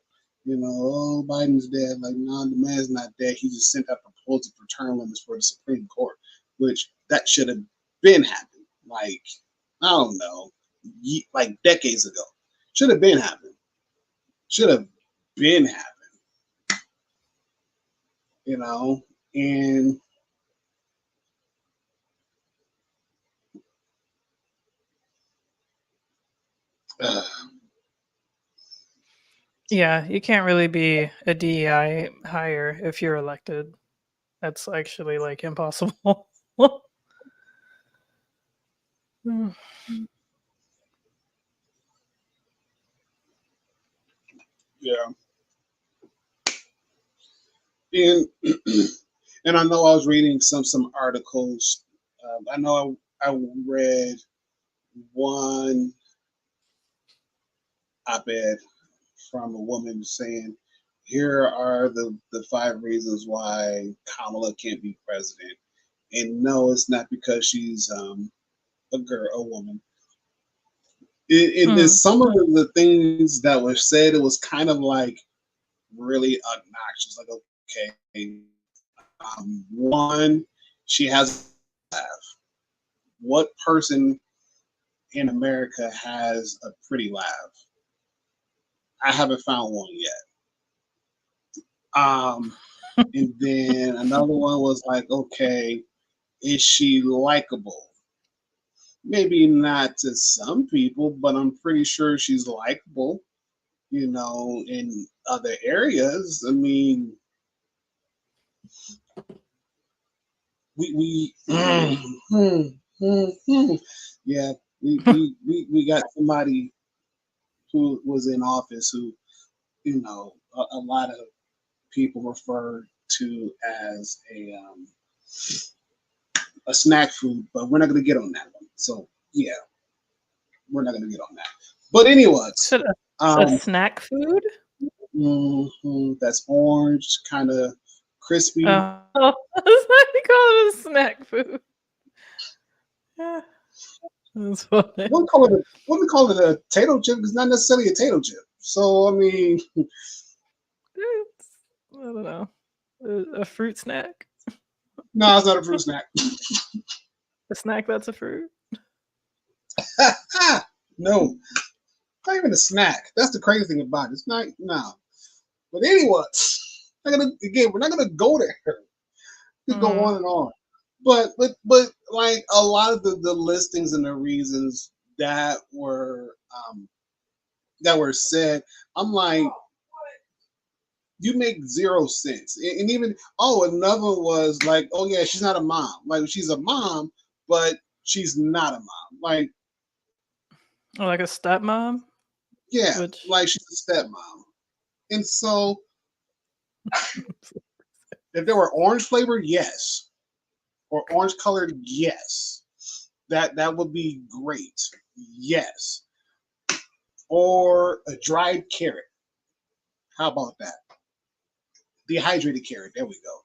oh, Biden's dead. Like, no, the man's not dead. He just sent out proposal for term limits for the Supreme Court, which that should have been happened. Like, I don't know, like decades ago. Should have been happened. Should have been happened, you know? And uh, Yeah, you can't really be a DEI hire if you're elected. That's actually like impossible. Mm. yeah. And and I know I was reading some articles. I know I read one op-ed from a woman saying, "Here are the 5 reasons why Kamala can't be president." And no, it's not because she's a girl, a woman. It is Mm. some of the things that were said. It was kind of like really obnoxious. Like, okay, one, she has what person in America has a pretty laugh? I haven't found one yet. And then another one was like, okay, is she likable? Maybe not to some people, but I'm pretty sure she's likable, in other areas. I mean, we yeah, we got somebody who was in office who, a lot of people refer to as a snack food, but we're not going to get on that one. So yeah, we're not going to get on that. But anyways, Is it a snack food? that's orange, kind of crispy. Oh, that's why you call it a snack food. Yeah, that's funny. Wouldn't call it a potato chip. It's not necessarily a potato chip. So I mean, It's, I don't know, a fruit snack. no, it's not a fruit snack. A snack that's a fruit. No, not even a snack. That's the crazy thing about it. It's not no. But anyways, we're not gonna go there. We go on and on. But like a lot of the listings and the reasons that were said, I'm like, you make zero sense. And even another was like, oh yeah, she's not a mom. Like she's a mom, but she's not a mom. Like Or like a stepmom. yeah, Which like she's a stepmom. And so if there were orange flavored, yes. Or orange colored, yes. That would be great. Yes. Or a dried carrot. How about that? Dehydrated carrot. There we go.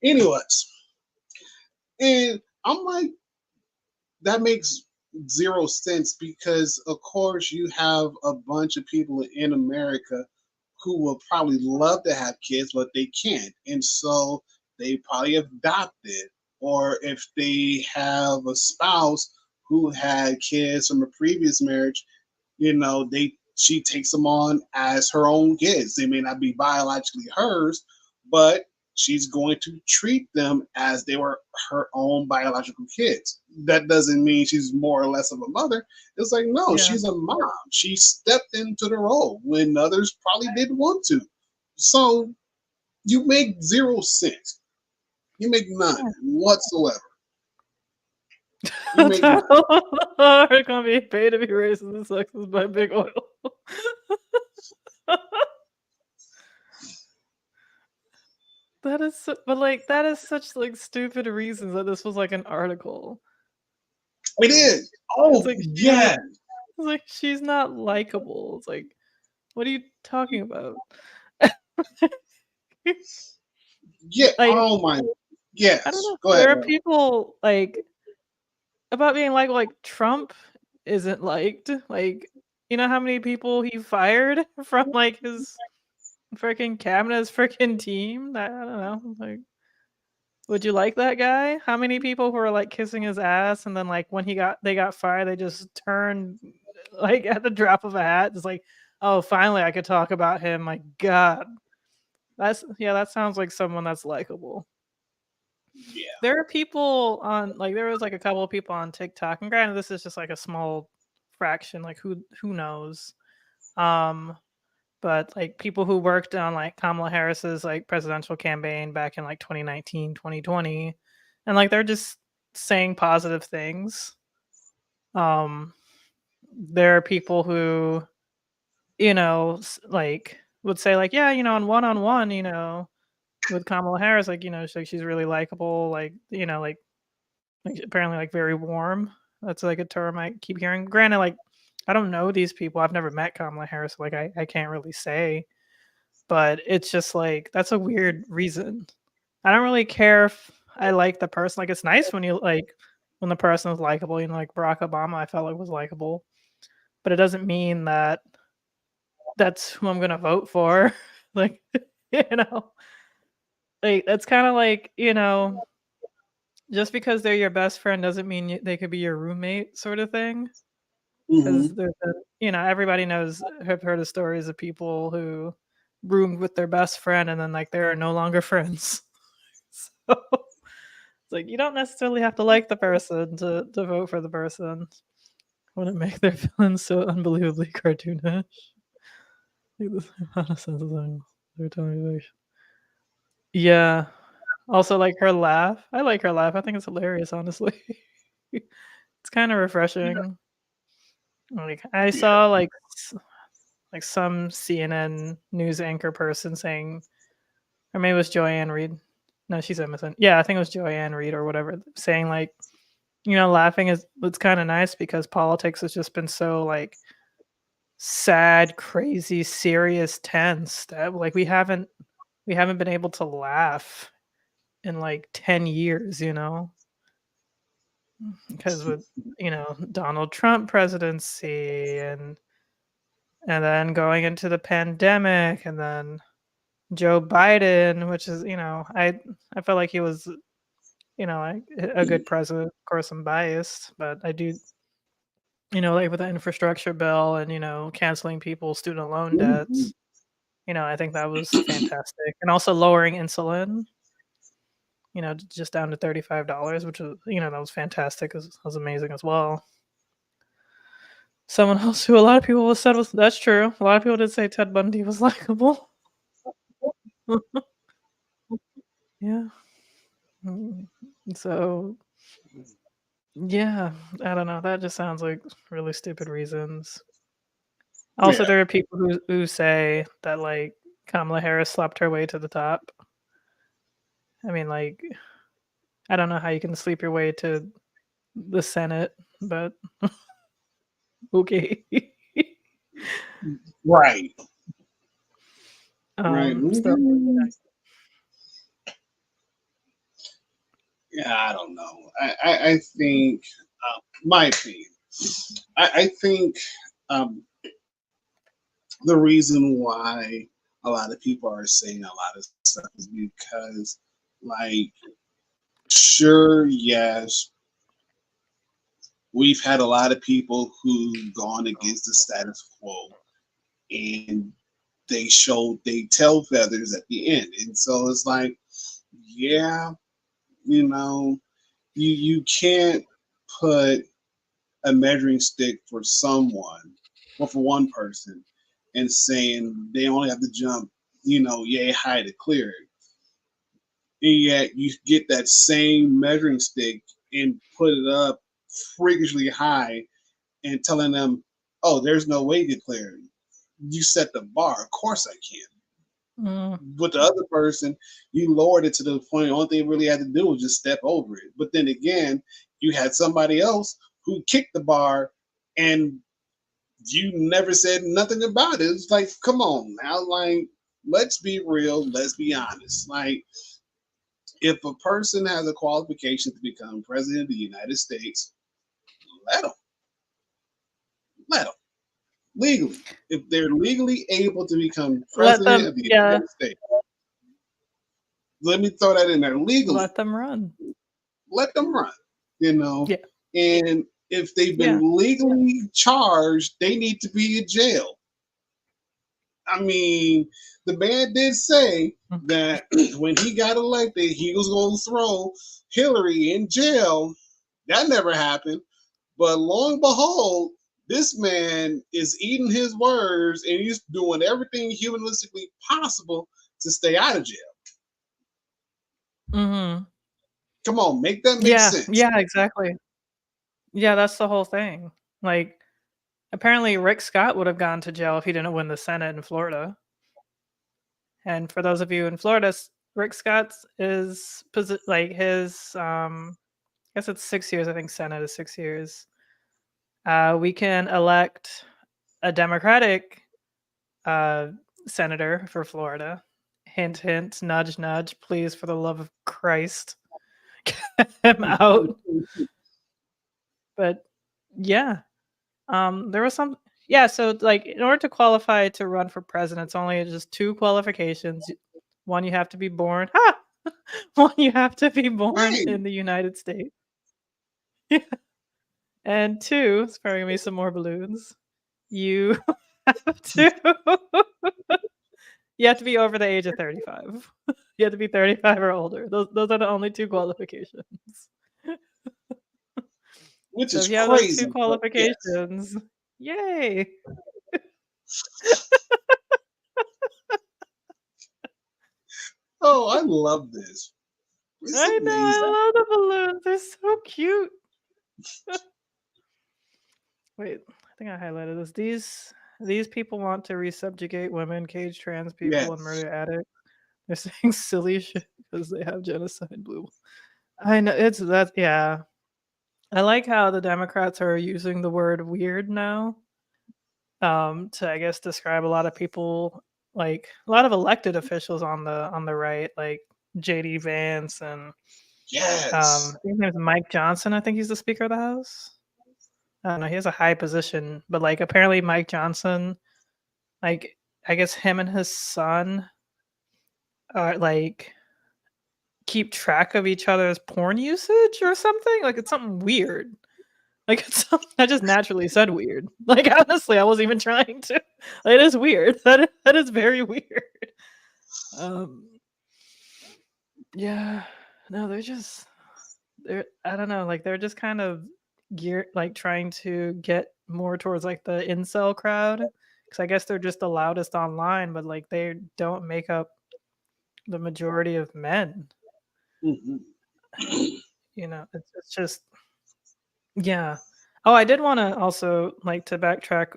Anyways, and I'm like, that makes zero sense because, of course, you have a bunch of people in America who will probably love to have kids, but they can't. And so they probably adopted, or if they have a spouse who had kids from a previous marriage, she takes them on as her own kids. They may not be biologically hers, but she's going to treat them as they were her own biological kids. That doesn't mean she's more or less of a mother. It's like, no, she's a mom. She stepped into the role when others probably didn't want to. So you make zero sense. You make none whatsoever. You make none. are gonna be paid to be racist and sexist by big oil. That is, but like that is such like stupid reasons that this was like an article. It is. Oh, like, yeah. It's like she's not likable. It's like, what are you talking about? Yeah. Like, oh my. Yes. I don't know. Go ahead. There are people like about being like Trump isn't liked. Like, you know how many people he fired from like his freaking cabinet, his freaking team? I don't know. Like, would you like that guy? How many people were like kissing his ass, and then like when they got fired, they just turned like at the drop of a hat. It's like, oh, finally I could talk about him. My God, that sounds like someone that's likable. Yeah. There are people on like there was like a couple of people on TikTok, and granted, this is just like a small fraction. Like who knows? But like people who worked on like Kamala Harris's like presidential campaign back in like 2019, 2020, and like they're just saying positive things. There are people who, like would say like, yeah, on one, with Kamala Harris, like, she's really likable, like, like apparently like very warm. That's like a term I keep hearing. Granted, like I don't know these people. I've never met Kamala Harris. Like I can't really say. But it's just like that's a weird reason. I don't really care if I like the person. Like it's nice when when the person is likable. Like Barack Obama, I felt like was likable, but it doesn't mean that that's who I'm gonna vote for. like you know, like that's kind of like just because they're your best friend doesn't mean they could be your roommate, sort of thing. Because everybody knows, have heard of stories of people who roomed with their best friend and then like they're no longer friends. So it's like you don't necessarily have to like the person to vote for the person. Wouldn't make their villains so unbelievably cartoonish. Yeah. Also, like her laugh. I like her laugh. I think it's hilarious, honestly. It's kind of refreshing. Like I saw like some CNN news anchor person saying, or maybe it was Joanne Reed. No, she's MSN. Yeah, I think it was Joanne Reed or whatever, saying like, laughing is it's kind of nice because politics has just been so like sad, crazy, serious, tense that like we haven't been able to laugh in like 10 years, because with Donald Trump presidency and then going into the pandemic and then Joe Biden, which is, I felt like he was, like a good president. Of course, I'm biased, but I do, like with the infrastructure bill and, canceling people's student loan debts, I think that was fantastic. And also lowering insulin, just down to $35, which was, that was fantastic. It was amazing as well. Someone else who a lot of people said that's true. A lot of people did say Ted Bundy was likable. Yeah. So, yeah, I don't know. That just sounds like really stupid reasons. Also, Yeah. there are people who say that like Kamala Harris slept her way to the top. I mean, like, I don't know how you can sleep your way to the Senate, but okay. Right. Right. So Yeah, I don't know. I think, my opinion, I think um, the reason why a lot of people are saying a lot of stuff is because, like, sure, yes, we've had a lot of people who've gone against the status quo and they tell feathers at the end. And so it's like, yeah, you know, you can't put a measuring stick for someone or for one person and saying they only have to jump, yay high to clear it. And yet you get that same measuring stick and put it up freakishly high and telling them, oh, there's no way to clear it. You set the bar. Of course I can. With the other person, you lowered it to the point. The only thing you really had to do was just step over it. But then again, you had somebody else who kicked the bar and you never said nothing about it. It's like, come on now, like, let's be real, let's be honest. Like, if a person has a qualification to become president of the United States, let them, let them legally. If they're legally able to become let president them, of the yeah, United States, let me throw that in there legally. let them run. Let them run, Yeah, And if they've yeah. been legally charged, they need to be in jail. I mean, the man did say that when he got elected, he was going to throw Hillary in jail. That never happened. But lo and behold, this man is eating his words and he's doing everything humanistically possible to stay out of jail. Mm-hmm. Come on, make that make Yeah, sense. yeah, exactly. Yeah, that's the whole thing. Like, apparently Rick Scott would have gone to jail if he didn't win the Senate in Florida. And for those of you in Florida, Rick Scott's is like his I guess it's 6 years. I think Senate is 6 years. We can elect a Democratic senator for Florida. Hint, hint, nudge, nudge. Please, for the love of Christ, get him out. But yeah, there was some. Yeah, so like in order to qualify to run for president, it's only just two qualifications. One, you have to be born. One, you have to be born Right. in the United States. Yeah. And two, it's probably gonna be some more balloons. You have to you have to be over the age of 35. You have to be 35 or older. Those are the only two qualifications. Which So is if you have those crazy. two But yes. qualifications, yay. Oh, I love this. It's I know, amazing. I love the balloons. They're so cute. Wait, I think I highlighted this. these people want to resubjugate women, cage trans people, and Yes. murder addicts. They're saying silly shit because they have genocide blue. I know it's that. Yeah, I like how the Democrats are using the word weird now. To I guess describe a lot of people, like a lot of elected officials on the right, like JD Vance and Yes. I think his name is Mike Johnson. I think he's the Speaker of the House. I don't know. He has a high position, but like apparently Mike Johnson, like I guess him and his son are like keep track of each other's porn usage or something. Like it's something weird. Like it's something I just naturally said weird. Like honestly, I wasn't even trying to. It is weird. That is very weird. Um, yeah. No, they're I don't know. Like they're just kind of geared like trying to get more towards like the incel crowd because I guess they're just the loudest online, but like they don't make up the majority of men. Mhm. You know, it's just yeah. Oh, I did want to also like to backtrack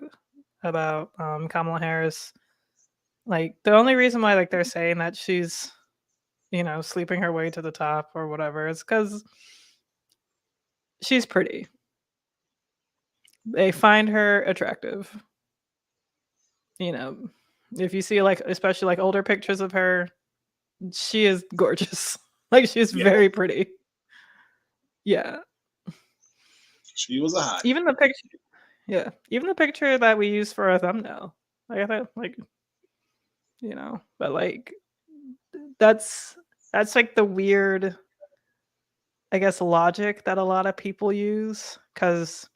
about Kamala Harris. Like the only reason why like they're saying that she's sleeping her way to the top or whatever is because she's pretty. They find her attractive. You know, if you see like especially like older pictures of her, she is gorgeous. Like she's Yeah. very pretty. Yeah. She was a hottie. Even the picture yeah. Even the picture that we use for our thumbnail. Like I thought like but like that's like the weird I guess logic that a lot of people use cuz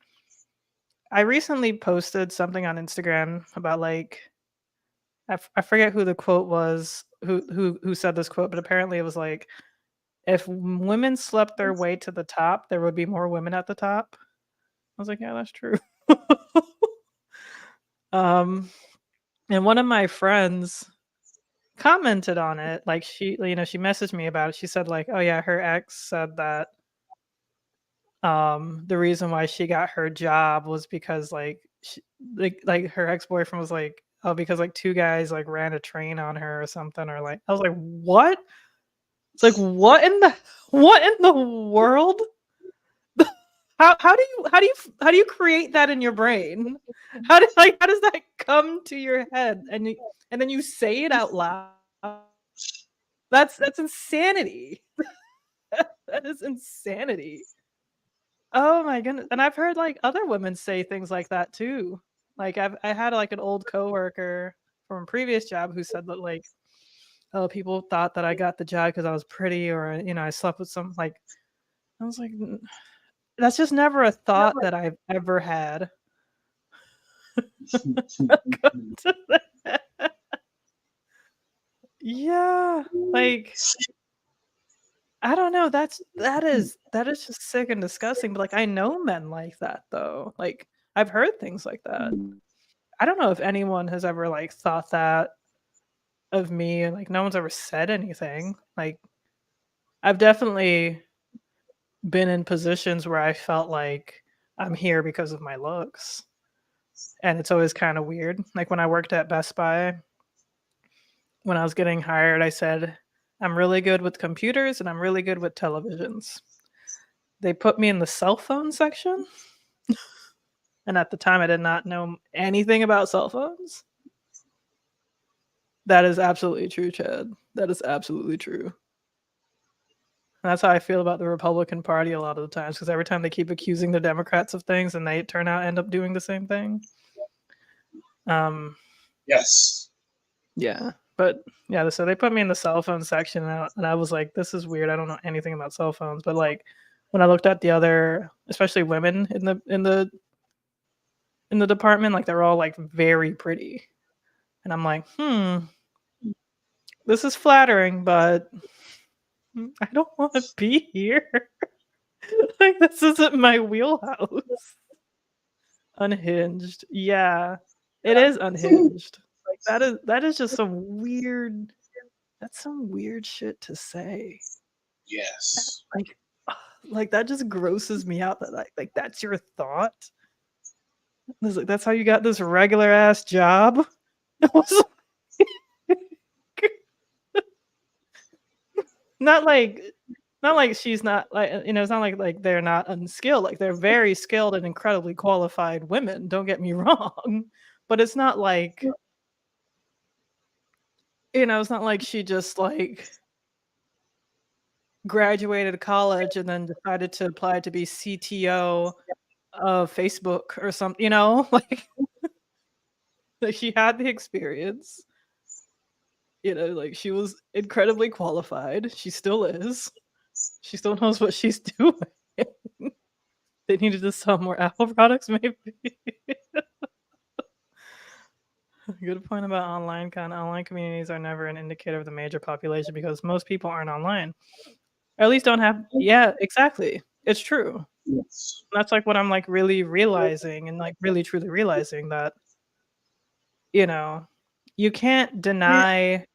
I recently posted something on Instagram about like I forget who the quote was who said this quote, but apparently it was like if women slept their way to the top, there would be more women at the top. I was like, yeah, that's true. um, and one of my friends commented on it. Like she messaged me about it. She said like, oh yeah, her ex said that the reason why she got her job was because like her ex-boyfriend was like, oh, because like two guys like ran a train on her or something, or like I was like, what? It's like what in the world? How do you create that in your brain? How does that come to your head and then you say it out loud? That's insanity. That is insanity. Oh my goodness. And I've heard like other women say things like that too. Like I had like an old coworker from a previous job who said that like, oh, people thought that I got the job because I was pretty or I slept with some like I was like that's just never a thought that I've ever had. Yeah, like I don't know. That is just sick and disgusting. But like I know men like that though. Like I've heard things like that. I don't know if anyone has ever like thought that of me. Like no one's ever said anything. Like I've definitely been in positions where I felt like I'm here because of my looks. And it's always kind of weird. Like when I worked at Best Buy, when I was getting hired, I said, I'm really good with computers and I'm really good with televisions. They put me in the cell phone section. And at the time, I did not know anything about cell phones. That is absolutely true, Chad. That is absolutely true. And that's how I feel about the Republican Party a lot of the times because every time they keep accusing the Democrats of things and they turn out end up doing the same thing. Yes. Yeah. But yeah, so they put me in the cell phone section and I was like, this is weird. I don't know anything about cell phones. But like when I looked at the other, especially women in the department, like they're all like very pretty. And I'm like, this is flattering, but I don't want to be here. Like this isn't my wheelhouse. Unhinged. Yeah. It is unhinged. Like that is just some weird that's some weird shit to say. Yes. Like like that just grosses me out that like that's your thought. I was like, that's how you got this regular ass job? Not like she's not like, it's not like they're not unskilled. Like they're very skilled and incredibly qualified women. Don't get me wrong, but it's not like, it's not like she just like graduated college and then decided to apply to be CTO of Facebook or something. Like she had the experience. Like she was incredibly qualified. She still is. She still knows what she's doing. They needed to sell more Apple products, maybe. Good point about online communities are never an indicator of the major population because most people aren't online. Or at least don't have. Yeah, exactly. It's true. Yes. That's like what I'm like really realizing and like really truly realizing that, you can't deny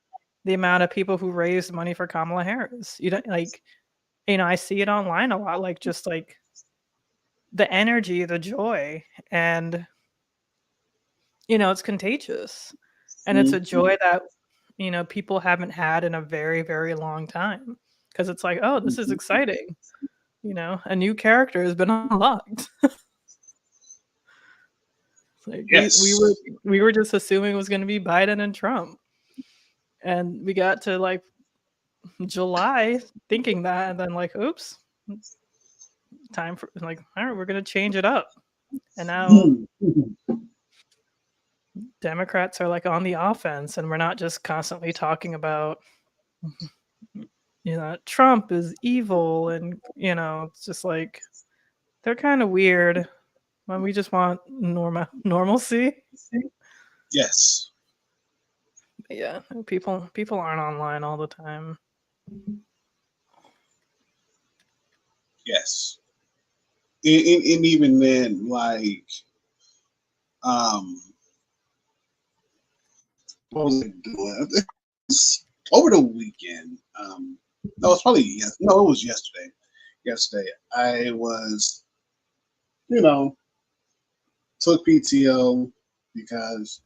the amount of people who raised money for Kamala Harris. You don't like, I see it online a lot, like just like the energy, the joy, and it's contagious. And it's a joy that, people haven't had in a very, very long time. Because it's like, oh, this is exciting. A new character has been unlocked. Like Yes. we were just assuming it was going to be Biden and Trump, and we got to like July thinking that, and then like, oops, time for like, all right, we're going to change it up, and now Democrats are like on the offense, and we're not just constantly talking about, Trump is evil, and it's just like they're kind of weird. When we just want normalcy. Yes. Yeah, people aren't online all the time. Yes. And even then, like, what was I doing? Over the weekend. No, it was probably no, it was yesterday. Yesterday, I was, took PTO because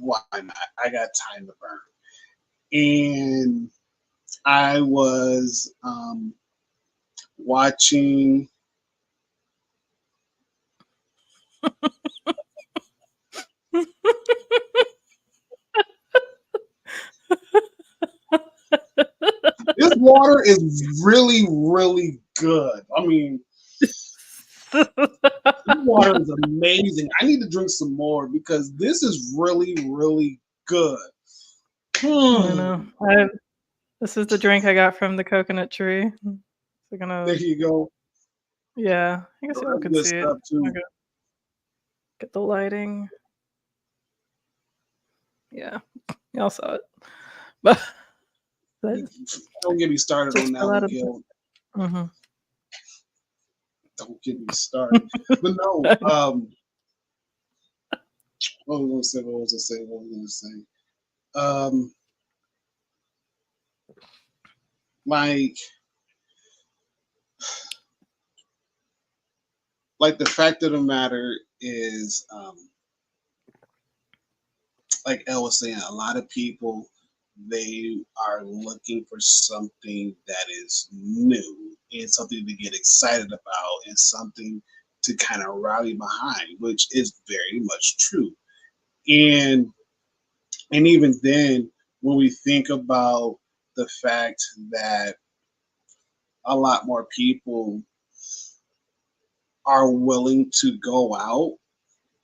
why not? I got time to burn, and I was watching. This water is really, really good. I mean, this water is amazing. I need to drink some more because this is really, really good. I know. This is the drink I got from the coconut tree. So There you go. Yeah, I guess y'all That's can good see it. stuff too. Okay. Get the lighting. Yeah, y'all saw it. But Don't get me started on that one, Gil. Mm-hmm. Don't get me started. But no, what was I gonna say? Like the fact of the matter is, like Elle was saying, a lot of people, they are looking for something that is new and something to get excited about and something to kind of rally behind, which is very much true. And even then, when we think about the fact that a lot more people are willing to go out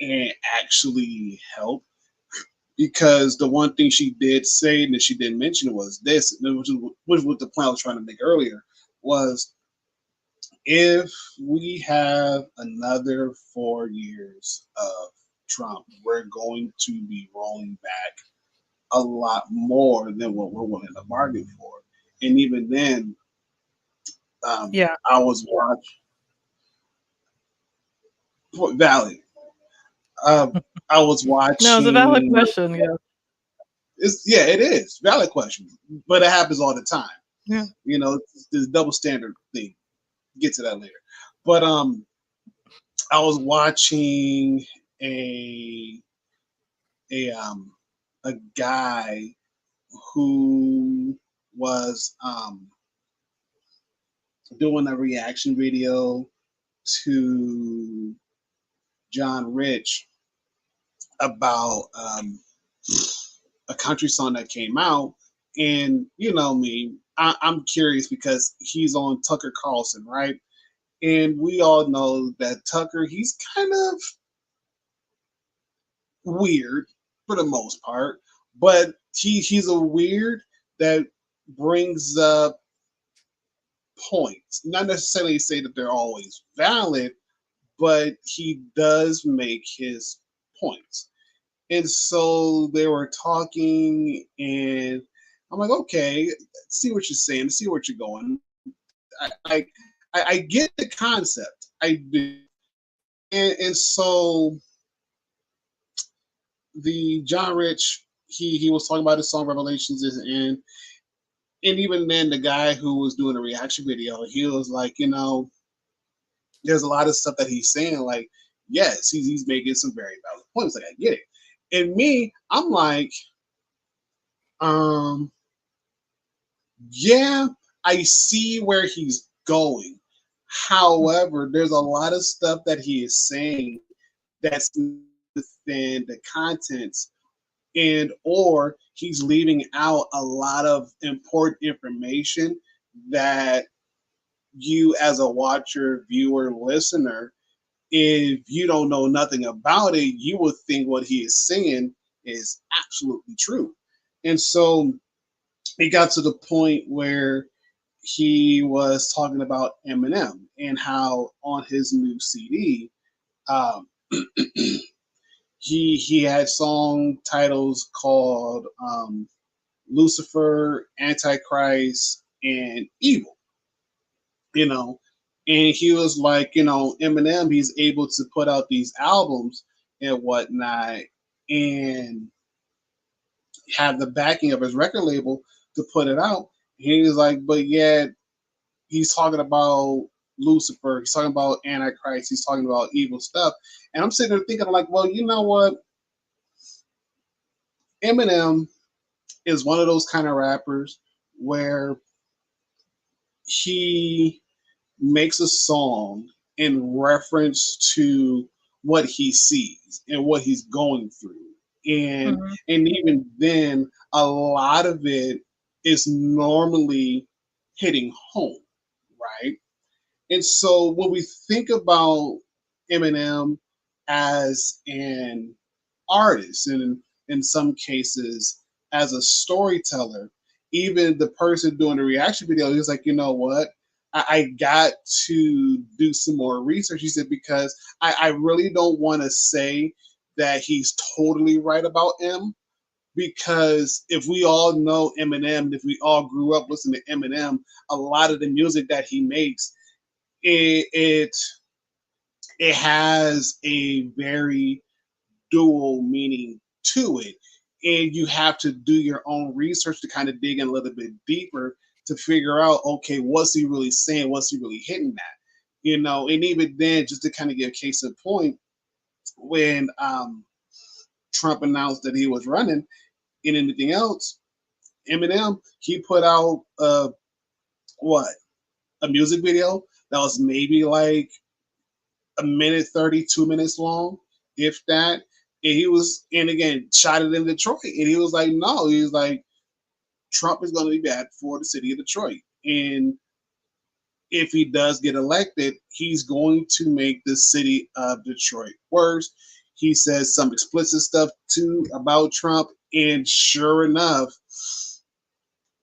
and actually help, because the one thing she did say that she didn't mention was this, which was what the point I was trying to make earlier, was if we have another 4 years of Trump, we're going to be rolling back a lot more than what we're willing to bargain for. And even then, Yeah, I was watching Valley. I was watching. no, it's a valid question. Yeah, It is valid question, but it happens all the time. yeah. This double standard thing. Get to that later. But I was watching a a a guy who was doing a reaction video to John Rich about a country song that came out. And you know me, I'm curious because he's on Tucker Carlson, right? And we all know that Tucker, he's kind of weird for the most part, but he's a weird that brings up points. Not necessarily say that they're always valid, but he does make his points. And so they were talking, and I'm like, okay, see what you're saying, see what you're going. I, I get the concept, I do, and so the John Rich, he was talking about his song Revelations, and even then, the guy who was doing the reaction video, he was like, you know, there's a lot of stuff that he's saying, like, yes, he's making some very valid points, like I get it. And me, I'm like, um, yeah, I see where he's going. However, there's a lot of stuff that he is saying that's within the contents, and or he's leaving out a lot of important information that you as a watcher, viewer, listener, if you don't know nothing about it, you would think what he is saying is absolutely true. And so it got to the point where he was talking about Eminem and how on his new CD, um, he had song titles called Lucifer, Antichrist, and Evil. You know, and he was like, you know, Eminem, he's able to put out these albums and whatnot, and have the backing of his record label to put it out. And he was like, but yet he's talking about Lucifer, he's talking about Antichrist, he's talking about evil stuff. And I'm sitting there thinking, like, well, you know what? Eminem is one of those kind of rappers where he makes a song in reference to what he sees and what he's going through. And Mhm. and even then, a lot of it is normally hitting home, right? And so when we think about Eminem as an artist, and in some cases as a storyteller, even the person doing the reaction video, he was like, you know what? I got to do some more research. He said, because I really don't want to say that he's totally right about M, because if we all know Eminem, if we all grew up listening to Eminem, a lot of the music that he makes, it it, it has a very dual meaning to it. And you have to do your own research to kind of dig in a little bit deeper to figure out, okay, what's he really saying? What's he really hitting at? You know, and even then, just to kind of give a case in point, when Trump announced that he was running and anything else, Eminem, he put out what, a music video that was maybe like a minute 30, 2 minutes long, if that. And he was, and again, shot it in Detroit. And he was like, no, he was like, Trump is going to be bad for the city of Detroit. And if he does get elected, he's going to make the city of Detroit worse. He says some explicit stuff too about Trump. And sure enough,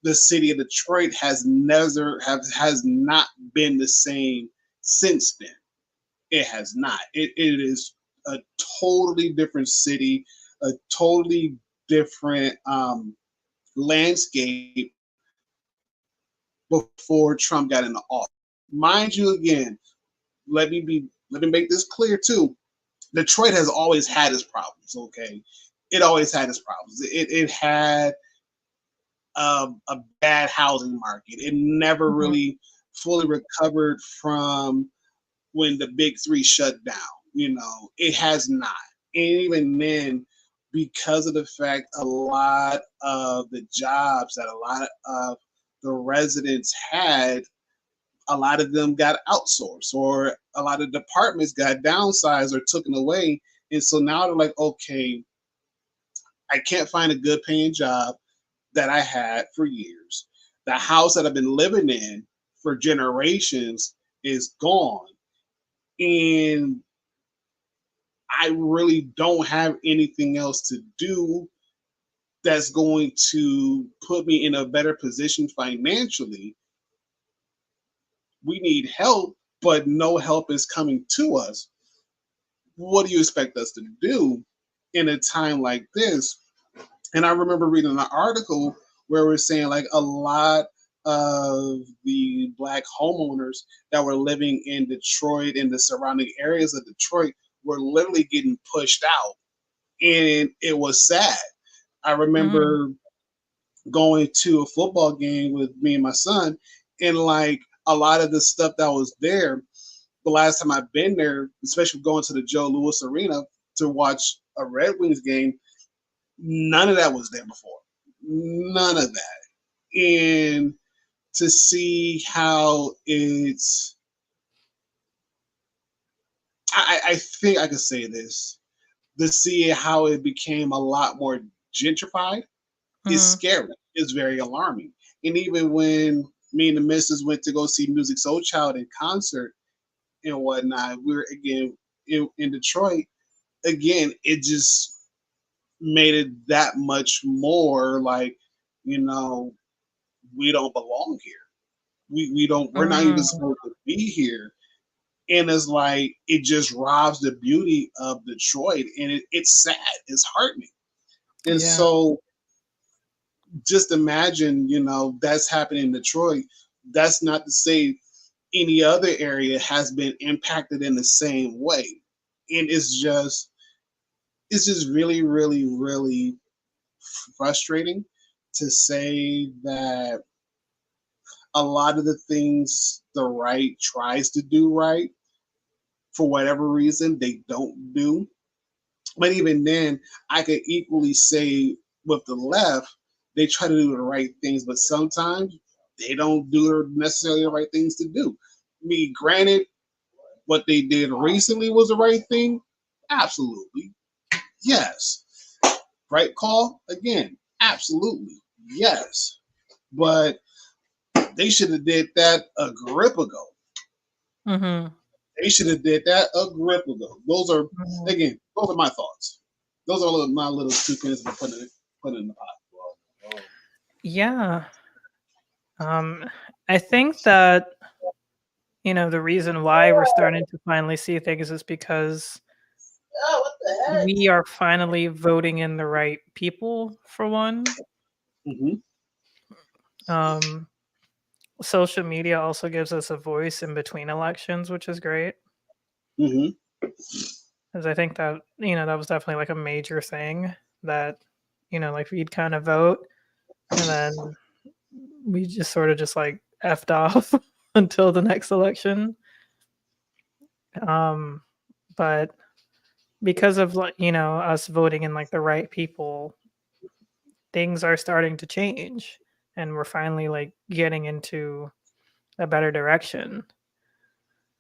the city of Detroit has not been the same since then. It has not. It is a totally different city, a totally different landscape before Trump got into office. Mind you, again, let me make this clear too. Detroit has always had its problems. Okay, it always had its problems. It had a bad housing market. It never Mhm. really fully recovered from when the big three shut down. You know, it has not. even then, because of the fact a lot of the jobs that a lot of the residents had, a lot of them got outsourced, or a lot of departments got downsized or taken away. And so now they're like, okay, I can't find a good paying job that I had for years. The house that I've been living in for generations is gone. And I really don't have anything else to do that's going to put me in a better position financially. We need help, but no help is coming to us. What do you expect us to do in a time like this? And I remember reading an article where we're saying like a lot of the black homeowners that were living in Detroit and the surrounding areas of Detroit were literally getting pushed out. And it was sad. I Mhm. remember going to a football game with me and my son, and like a lot of the stuff that was there, the last time I've been there, especially going to the Joe Louis Arena to watch a Red Wings game, none of that was there before. None of that. And to see how I think I could say this, to see how it became a lot more gentrified is Mhm. scary. It's very alarming. And even when me and the missus went to go see Music Soul Child in concert and whatnot, we are again in Detroit. Again, it just made it that much more like, you know, we don't belong here. We don't. We're not even Mhm. supposed to be here. And it's like it just robs the beauty of Detroit, and it's sad. It's heartening. And Yeah. so just imagine, that's happening in Detroit. That's not to say any other area has been impacted in the same way. And it's just really, really, really frustrating to say that a lot of the things the right tries to do right, for whatever reason, they don't do. But even then, I could equally say with the left, they try to do the right things, but sometimes they don't do necessarily the right things to do. I mean, granted, what they did recently was the right thing. Absolutely. Yes. Right call? Again, absolutely. Yes. But they should have did that a grip ago. Mhm. They should have did that a grip ago. Mhm. Those are my thoughts. Those are my little 2 pence to put in the pot. Yeah. I think that, the reason why we're starting to finally see things is because Oh, what the heck? we are finally voting in the right people, for one. Mm-hmm. Um, Social media also gives us a voice in between elections, which is great. Mm-hmm. Because I think that, that was definitely like a major thing that, like we'd kind of vote and then we just sort of just like effed off until the next election. Um, but because of like, us voting in like the right people, things are starting to change and we're finally like getting into a better direction.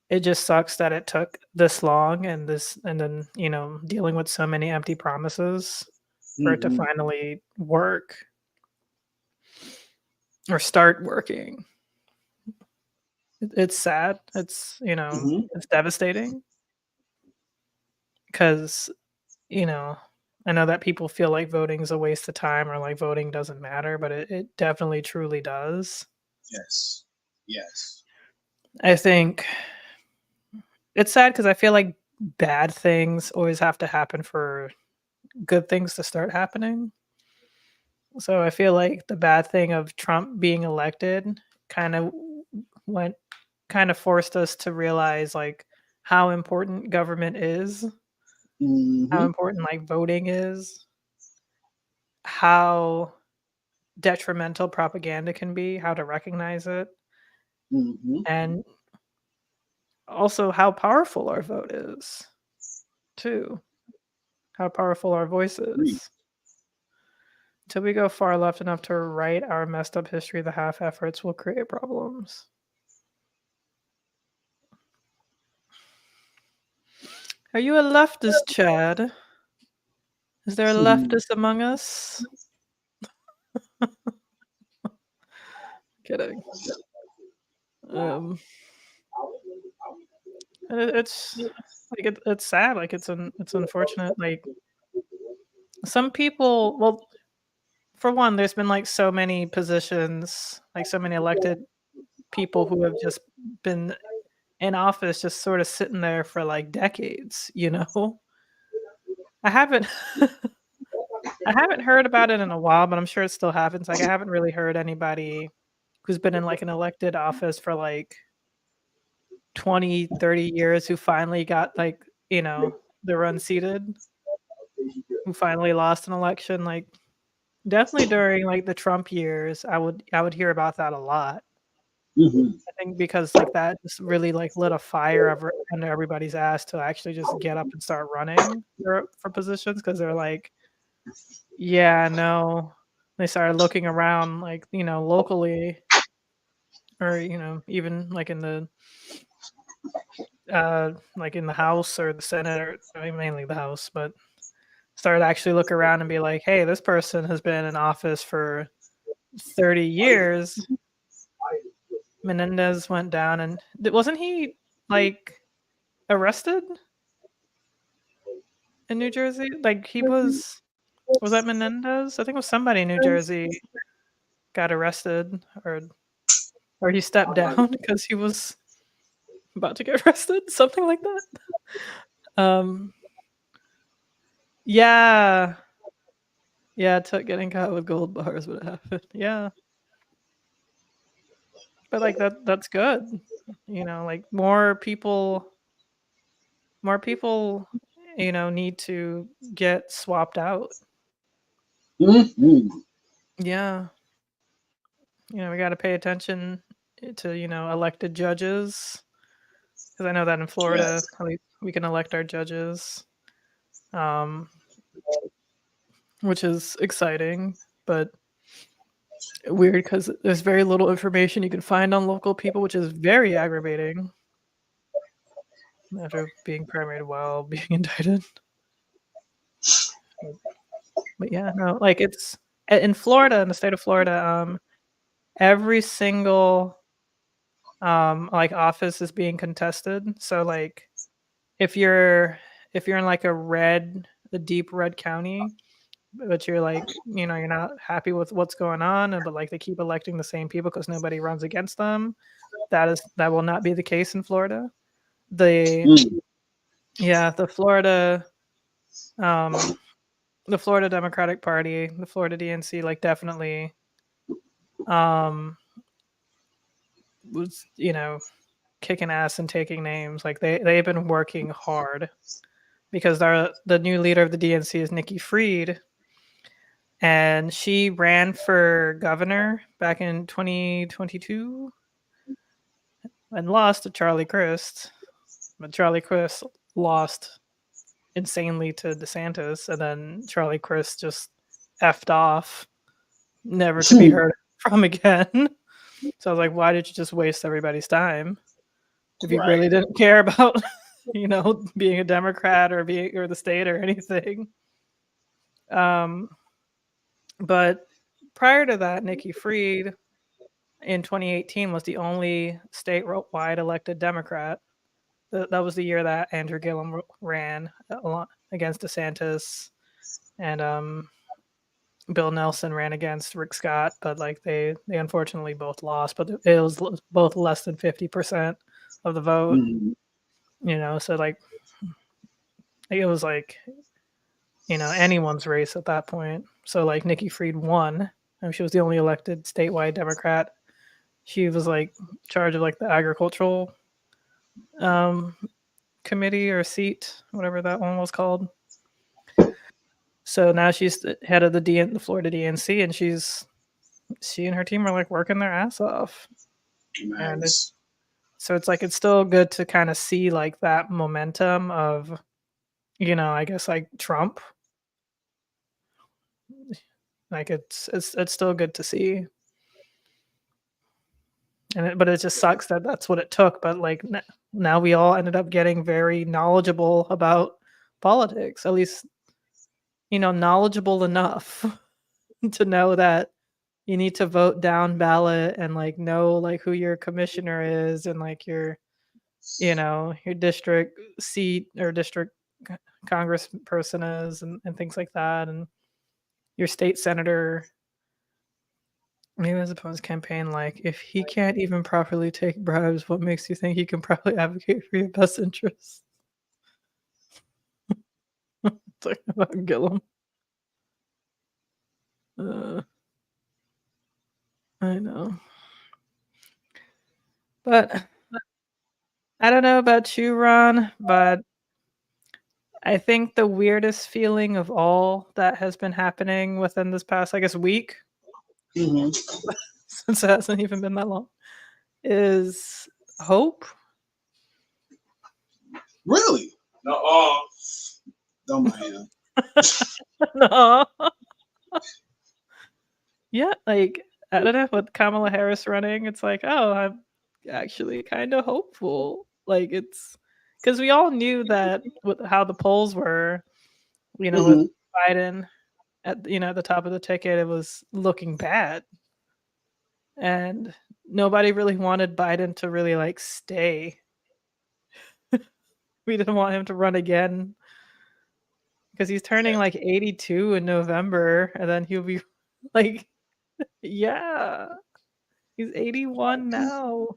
It just sucks that it took this long and then, dealing with so many empty promises for it to Mm-hmm. finally work or start working. It's sad. Mm-hmm. It's devastating because, you know, I know that people feel like voting is a waste of time or like voting doesn't matter, but it definitely truly does. Yes. Yes. I think it's sad because I feel like bad things always have to happen for good things to start happening. So I feel like the bad thing of Trump being elected kind of went kind of forced us to realize like how important government is, how Mm-hmm. important like voting is, how detrimental propaganda can be, how to recognize it, Mm-hmm. and also how powerful our vote is too. how powerful our voice is. Till we go far left enough to write our messed up history, the half efforts will create problems. Are you a leftist, Chad? Is there a leftist among us? Kidding. It's like it's sad. Like it's unfortunate. Like some people, well, for one, there's been like so many positions, like so many elected people who have just been in office, just sort of sitting there for like decades. You know, I haven't. I haven't heard about it in a while, but I'm sure it still happens. Like I haven't really heard anybody who's been in like an elected office for like 20, 30 years who finally got like, you know, they were unseated, who finally lost an election. Like definitely during like the Trump years, I would hear about that a lot. I think because like that just really like lit a fire under everybody's ass to actually just get up and start running for positions because they're like, yeah, no. They started looking around like, you know, locally or, you know, even like in the House or the Senate, or I mean, mainly the House, but started actually look around and be like, hey, this person has been in office for 30 years. Menendez went down and wasn't he like arrested in New Jersey? Like he was that Menendez? I think it was somebody in New Jersey got arrested or he stepped down because he was about to get arrested, something like that. Yeah, getting caught with gold bars would happen. Yeah, but like that's good. You know, like more people, you know, need to get swapped out. Yeah, you know, we got to pay attention to, you know, elected judges because I know that in Florida, at least we can elect our judges, which is exciting, but weird because there's very little information you can find on local people, which is very aggravating after being primaried while being indicted. But yeah, no, like it's in Florida, in the state of Florida, every single like office is being contested. So like if you're in like a deep red county, but you're like, you know, you're not happy with what's going on, but like they keep electing the same people because nobody runs against them, that will not be the case in Florida. The Florida the Florida Democratic Party, the Florida DNC, like definitely was, you know, kicking ass and taking names. Like they've been working hard because the new leader of the DNC is Nikki Fried, and she ran for governor back in 2022 and lost to Charlie Crist. But Charlie Crist lost insanely to DeSantis, and then Charlie Crist just effed off, never to be heard from again. So I was like, why did you just waste everybody's time if you really didn't care about, you know, being a Democrat or the state or anything? But prior to that, Nikki Fried in 2018 was the only statewide elected Democrat. That was the year that Andrew Gillum ran against DeSantis, and Bill Nelson ran against Rick Scott, but like they unfortunately both lost. But it was both less than 50% of the vote. You know, so like it was like, you know, anyone's race at that point. So like Nikki Fried won. And she was the only elected statewide Democrat. She was like in charge of like the agricultural committee or seat, whatever that one was called. So now she's the head of the Florida DNC, and she and her team are like working their ass off. Nice. And so it's like it's still good to kind of see like that momentum of I guess like Trump. Like it's still good to see. But it just sucks that that's what it took. But like now we all ended up getting very knowledgeable about politics, at least knowledgeable enough to know that you need to vote down ballot and like know like who your commissioner is and like your district seat or district congressperson is and things like that, and your state senator. Maybe as opposed campaign, like if he can't even properly take bribes, what makes you think he can probably advocate for your best interests? Talking about Gillum. I know. But I don't know about you, Ron, but I think the weirdest feeling of all that has been happening within this past, I guess, week, since it hasn't even been that long, is hope. Really? No. Don't mind him. No. Yeah, like I don't know, with Kamala Harris running, it's like, oh, I'm actually kind of hopeful. Like it's because we all knew that with how the polls were, with Biden at the top of the ticket, it was looking bad, and nobody really wanted Biden to really like stay. We didn't want him to run again because he's turning like 82 in November, and then he'll be like, yeah. He's 81 now.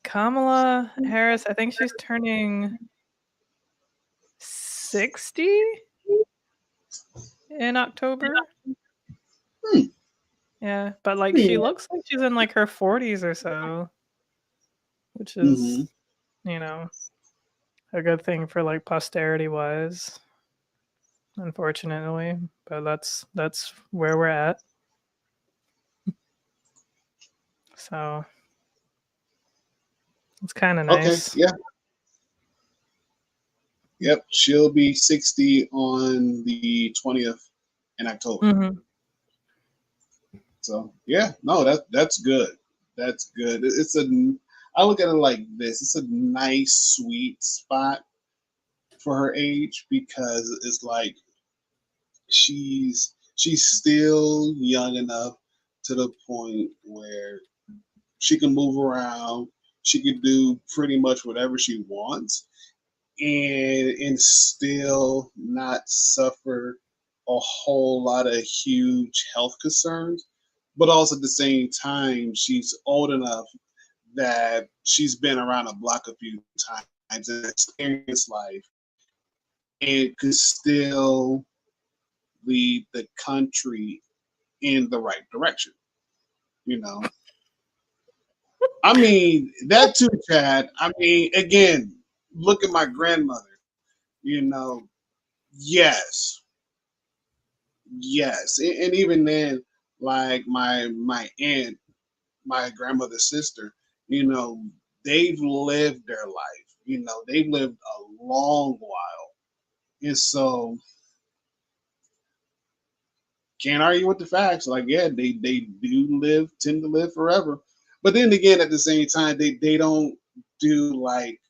Kamala Harris, I think she's turning 60 in October. Yeah, but like she looks like she's in like her 40s or so, which is, a good thing for like posterity wise, unfortunately. But that's where we're at. So it's kind of nice. Okay, yeah. Yep, she'll be 60 on the 20th in October. Mm-hmm. So yeah, no, that's good. That's good. I look at it like this. It's a nice sweet spot for her age because it's like she's still young enough to the point where she can move around. She can do pretty much whatever she wants and still not suffer a whole lot of huge health concerns. But also at the same time, she's old enough that she's been around the block a few times and experienced life and could still lead the country in the right direction. I mean, that too, Chad. I mean, again, look at my grandmother. Yes, yes, and even then, like my aunt, my grandmother's sister, they've lived their life. They've lived a long while, and so can't argue with the facts. Like, yeah, they do tend to live forever, but then again, at the same time, they don't do like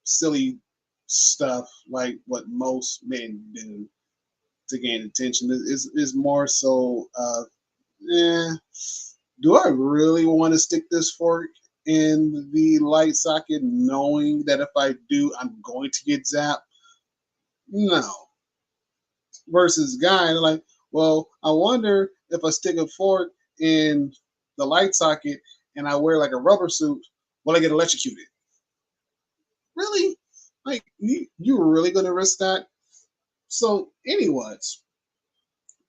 silly stuff like what most men do to gain attention. Is more so, do I really want to stick this fork in the light socket, knowing that if I do, I'm going to get zapped? No. Versus guy, like, well, I wonder if I stick a fork in the light socket and I wear like a rubber suit, will I get electrocuted? Really? Like, you were really going to risk that? So, anyways,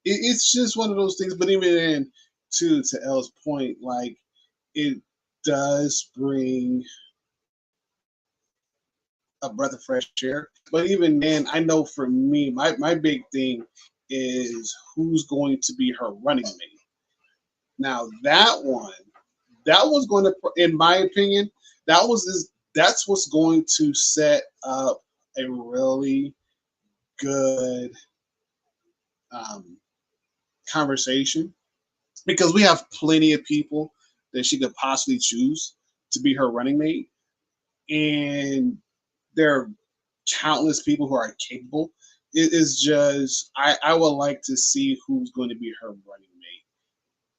it's just one of those things. But even then, to Elle's point, like, it does bring a breath of fresh air. But even then, I know for me, my big thing is who's going to be her running mate. Now that was going to, in my opinion, that's what's going to set up a really good conversation, because we have plenty of people that she could possibly choose to be her running mate, and there are countless people who are capable. It is just I would like to see who's going to be her running mate,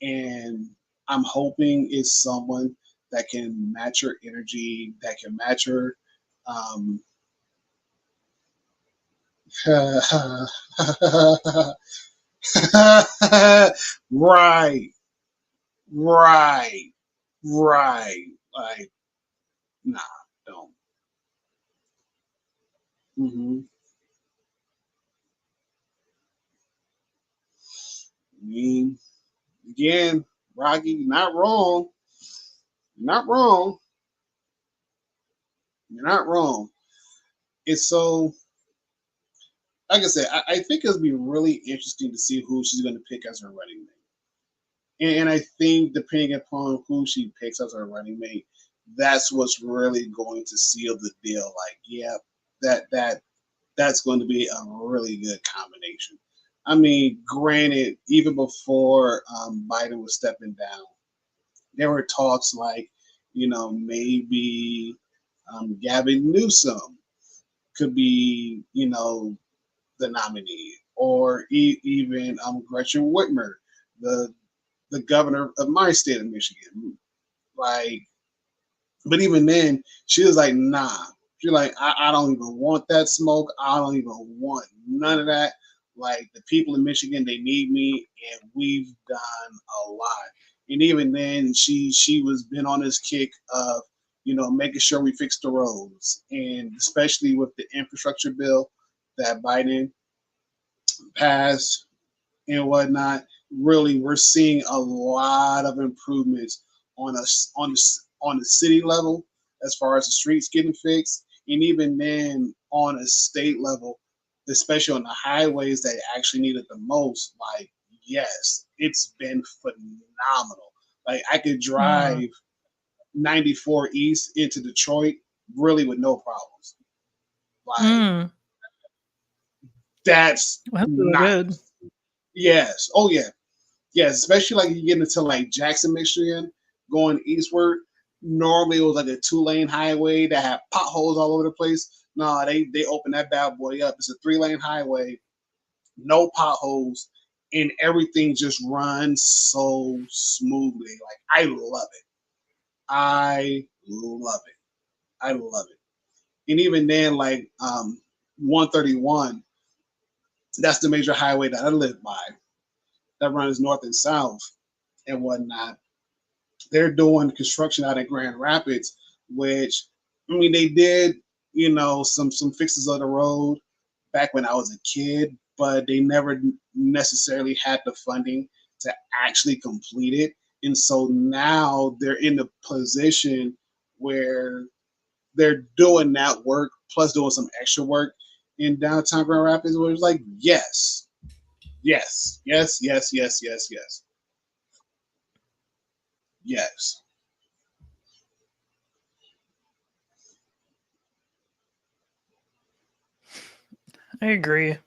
and I'm hoping it's someone that can match her energy, that can match her. Um, right, right, right. Like, nah, don't. Hmm. I mean, again, Rocky, you're not wrong. You're not wrong. You're not wrong. It's so, like I said, I think it'll be really interesting to see who she's going to pick as her running mate. And I think depending upon who she picks as her running mate, that's what's really going to seal the deal. Like, yeah, that that's going to be a really good combination. I mean, granted, even before Biden was stepping down, there were talks like, maybe Gavin Newsom could be, the nominee, or even Gretchen Whitmer, the the governor of my state of Michigan. Like, but even then, she was like, nah. She's like, I don't even want that smoke. I don't even want none of that. Like, the people in Michigan, they need me, and we've done a lot. And even then, she was been on this kick of, making sure we fix the roads, and especially with the infrastructure bill that Biden passed and whatnot. Really, we're seeing a lot of improvements on us on the city level, as far as the streets getting fixed, and even then on a state level, especially on the highways that actually need it the most. Like, yes, it's been phenomenal. Like, I could Mm. drive 94 East into Detroit really with no problems. Like, Mm. that's That's really good. nice. Yes. Oh yeah. Yes, especially like you get into like Jackson, Michigan, going eastward. Normally it was like a 2-lane highway that had potholes all over the place. No, they opened that bad boy up. It's a 3-lane highway, no potholes, and everything just runs so smoothly. Like, I love it. I love it. I love it. And even then, like 131, that's the major highway that I live by. That runs north and south and whatnot. They're doing construction out in Grand Rapids, which, I mean, they did, some fixes of the road back when I was a kid, but they never necessarily had the funding to actually complete it. And so now they're in the position where they're doing that work plus doing some extra work in downtown Grand Rapids, where it's like, yes, yes, yes, yes, yes, yes, yes, yes. I agree.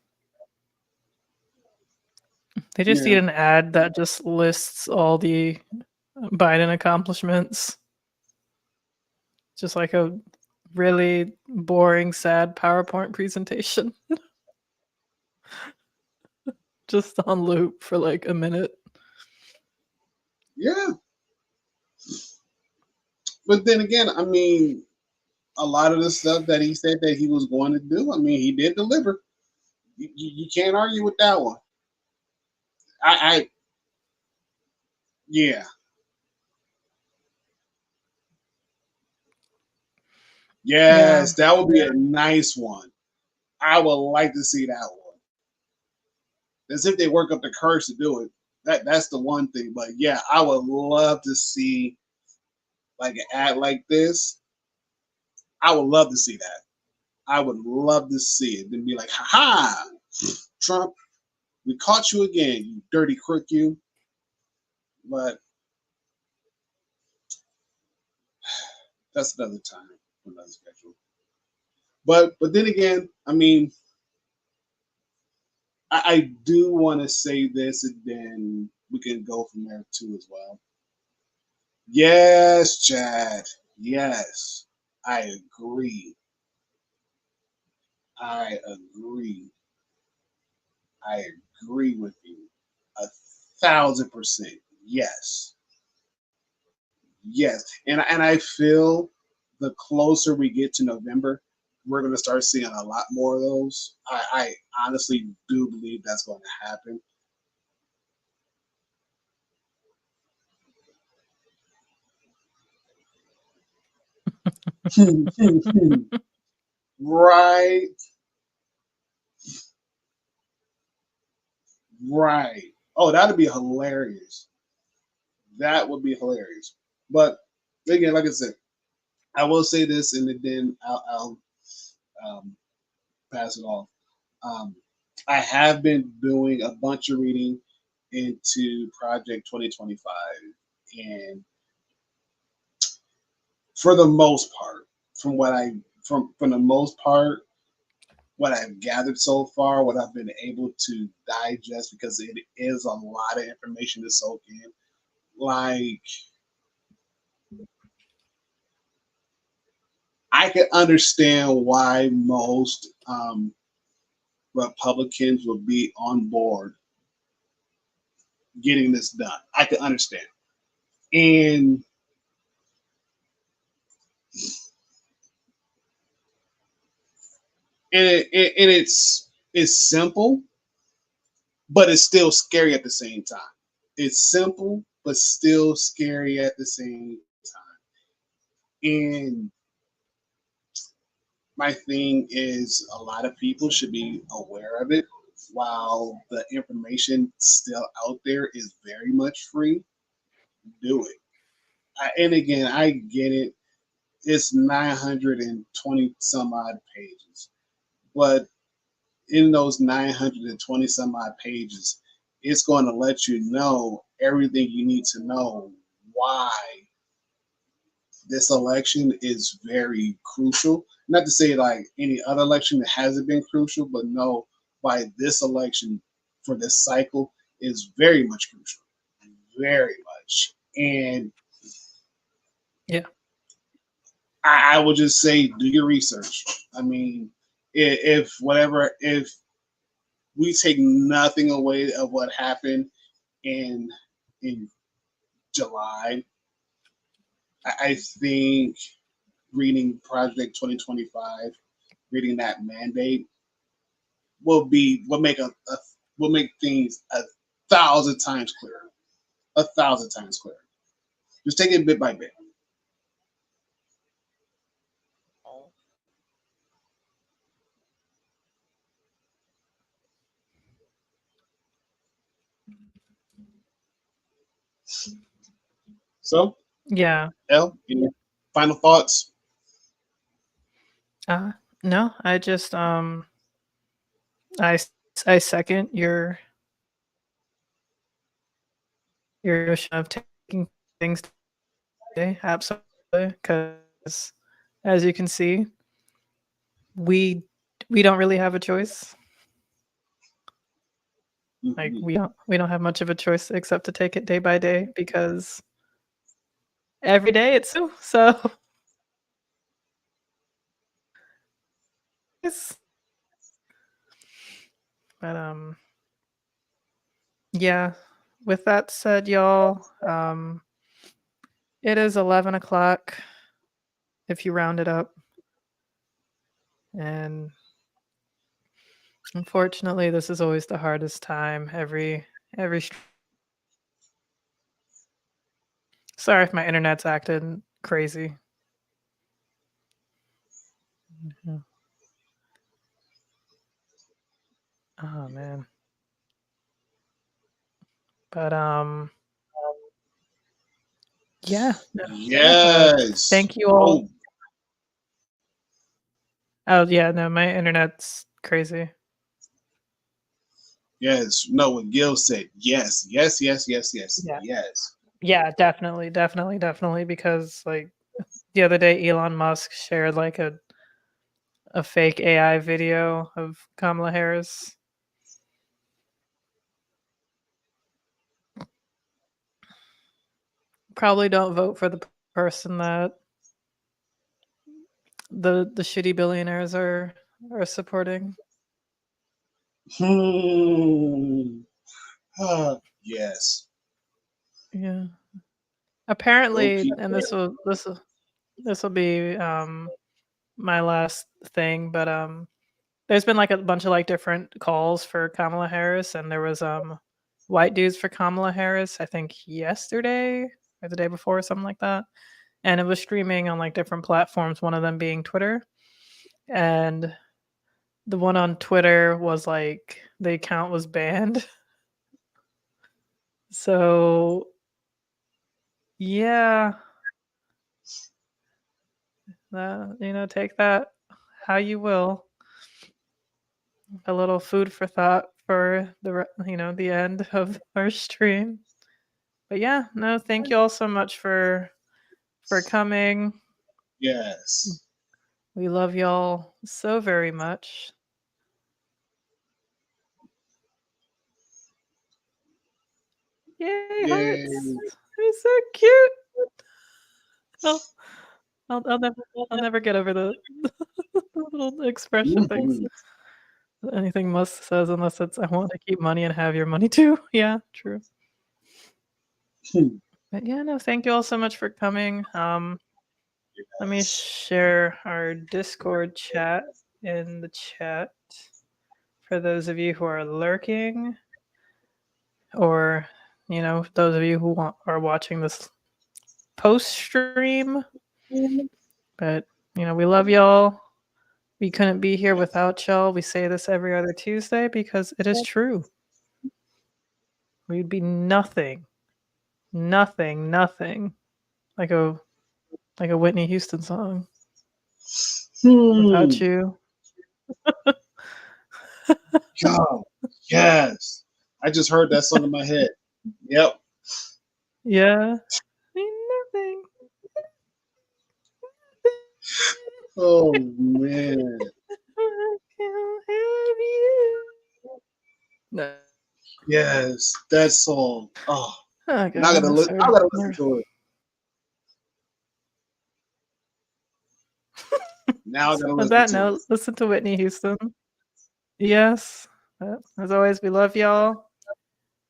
They just need Yeah. an ad that just lists all the Biden accomplishments. Just like a really boring, sad PowerPoint presentation, just on loop for like a minute. Yeah. But then again, I mean, a lot of the stuff that he said that he was going to do, I mean, he did deliver. You can't argue with that one. I yeah, Yeah. yes, that would be a nice one. I would like to see that one. As if they work up the courage to do it. That's the one thing. But yeah, I would love to see like an ad like this. I would love to see that. I would love to see it. Then be like, ha ha, Trump, we caught you again, you dirty crook, you. But that's another time, another schedule. But then again, I mean, I do want to say this, and then we can go from there too as well. Yes, Chad. Yes, I agree. I agree. I agree with you 1,000%. Yes, yes, and I feel the closer we get to November, we're going to start seeing a lot more of those. I honestly do believe that's going to happen. Right, right. Oh, that'd be hilarious. That would be hilarious. But again, like I said, I will say this, and then I'll pass it off. Um, I have been doing a bunch of reading into Project 2025, and for the most part, from what I from the most part, what I've gathered so far, what I've been able to digest, because it is a lot of information to soak in. Like, I can understand why most Republicans will be on board getting this done. I can understand, and it's simple, but it's still scary at the same time. It's simple, but still scary at the same time. And my thing is, a lot of people should be aware of it. While the information still out there is very much free, do it. And again, I get it. It's 920 some odd pages, but in those 920 some odd pages, it's going to let you know everything you need to know why this election is very crucial. Not to say like any other election that hasn't been crucial, but no, why this election for this cycle is very much crucial. Very much. And Yeah. I would just say do your research. I mean, if we take nothing away of what happened in in July, I think reading Project 2025, reading that mandate will make will make things 1,000 times clearer. 1,000 times clearer. Just take it bit by bit. So, Yeah. L, any final thoughts? Uh, no, I just I second your notion of taking things today, absolutely, because as you can see, we we don't really have a choice. Like Mhm. we don't have much of a choice except to take it day by day because every day it's new. So it's but yeah. With that said, y'all, it is 11 o'clock if you round it up, and unfortunately, this is always the hardest time. Every sorry if my internet's acting crazy. Mhm. Oh man. But yeah, no, yeah. Yes. Thank you all. Oh, Oh yeah, no, my internet's crazy. yes. No, what Gil said. Yes. Yes. Yes. Yes. Yes. Yeah. Yes. Yeah, definitely, definitely, definitely. Because like the other day, Elon Musk shared like a a fake AI video of Kamala Harris. Probably don't vote for the person that the shitty billionaires are supporting. Yes. Yeah. Go Apparently, keep and that. this will be my last thing, but there's been like a bunch of like different calls for Kamala Harris, and there was white dudes for Kamala Harris, I think yesterday or the day before, or something like that. And it was streaming on like different platforms, one of them being Twitter. And the one on Twitter was like the account was banned. So yeah, take that how you will. A little food for thought for the end of our stream. But yeah, no, thank you all so much for coming. Yes. We love y'all so very much. Yay, Yay. hearts! They're so cute. Oh, I'll never get over the little expression things. Mhm. Anything Musk says, unless it's "I want to keep money and have your money too." Yeah, true. But yeah, no, thank you all so much for coming. Let me share our Discord chat in the chat for those of you who are lurking, or those of you who are watching this post stream. But we love y'all. We couldn't be here without y'all. We say this every other Tuesday because it is true. We'd be nothing like a Whitney Houston song without you. God, yes. I just heard that song in my head. Yep. Yeah. Nothing. Oh man. I can have you. No. Yes, that song. Oh, Oh now god, I gotta listen to it. Now I gotta On listen that to note, it. listen to Whitney Houston. Yes. As always, we love y'all. Love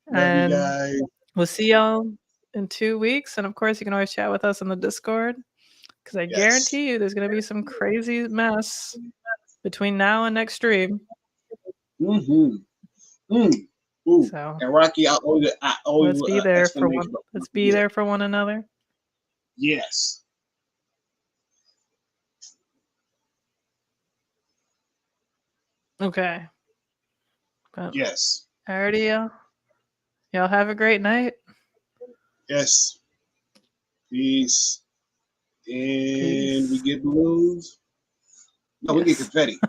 you And guys. we'll see y'all in 2 weeks. And of course, you can always chat with us in the Discord, because I Yes. guarantee you there's going to be some crazy mess between now and next stream. Mm-hmm. Mm. Ooh. So And Rocky, I owe let's you be an there for explanation. one. Let's be there for one another. Yes. Okay. But Yes. alrighty, y'all have a great night. Yes. Peace. And we Peace. get balloons. No, we get Yes. confetti.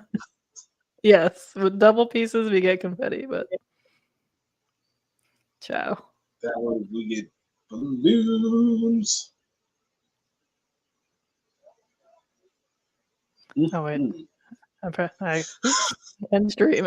Yes. With double pieces, we get confetti, but ciao. That way we get balloons. Oh wait. Mm-hmm. Oops. End stream.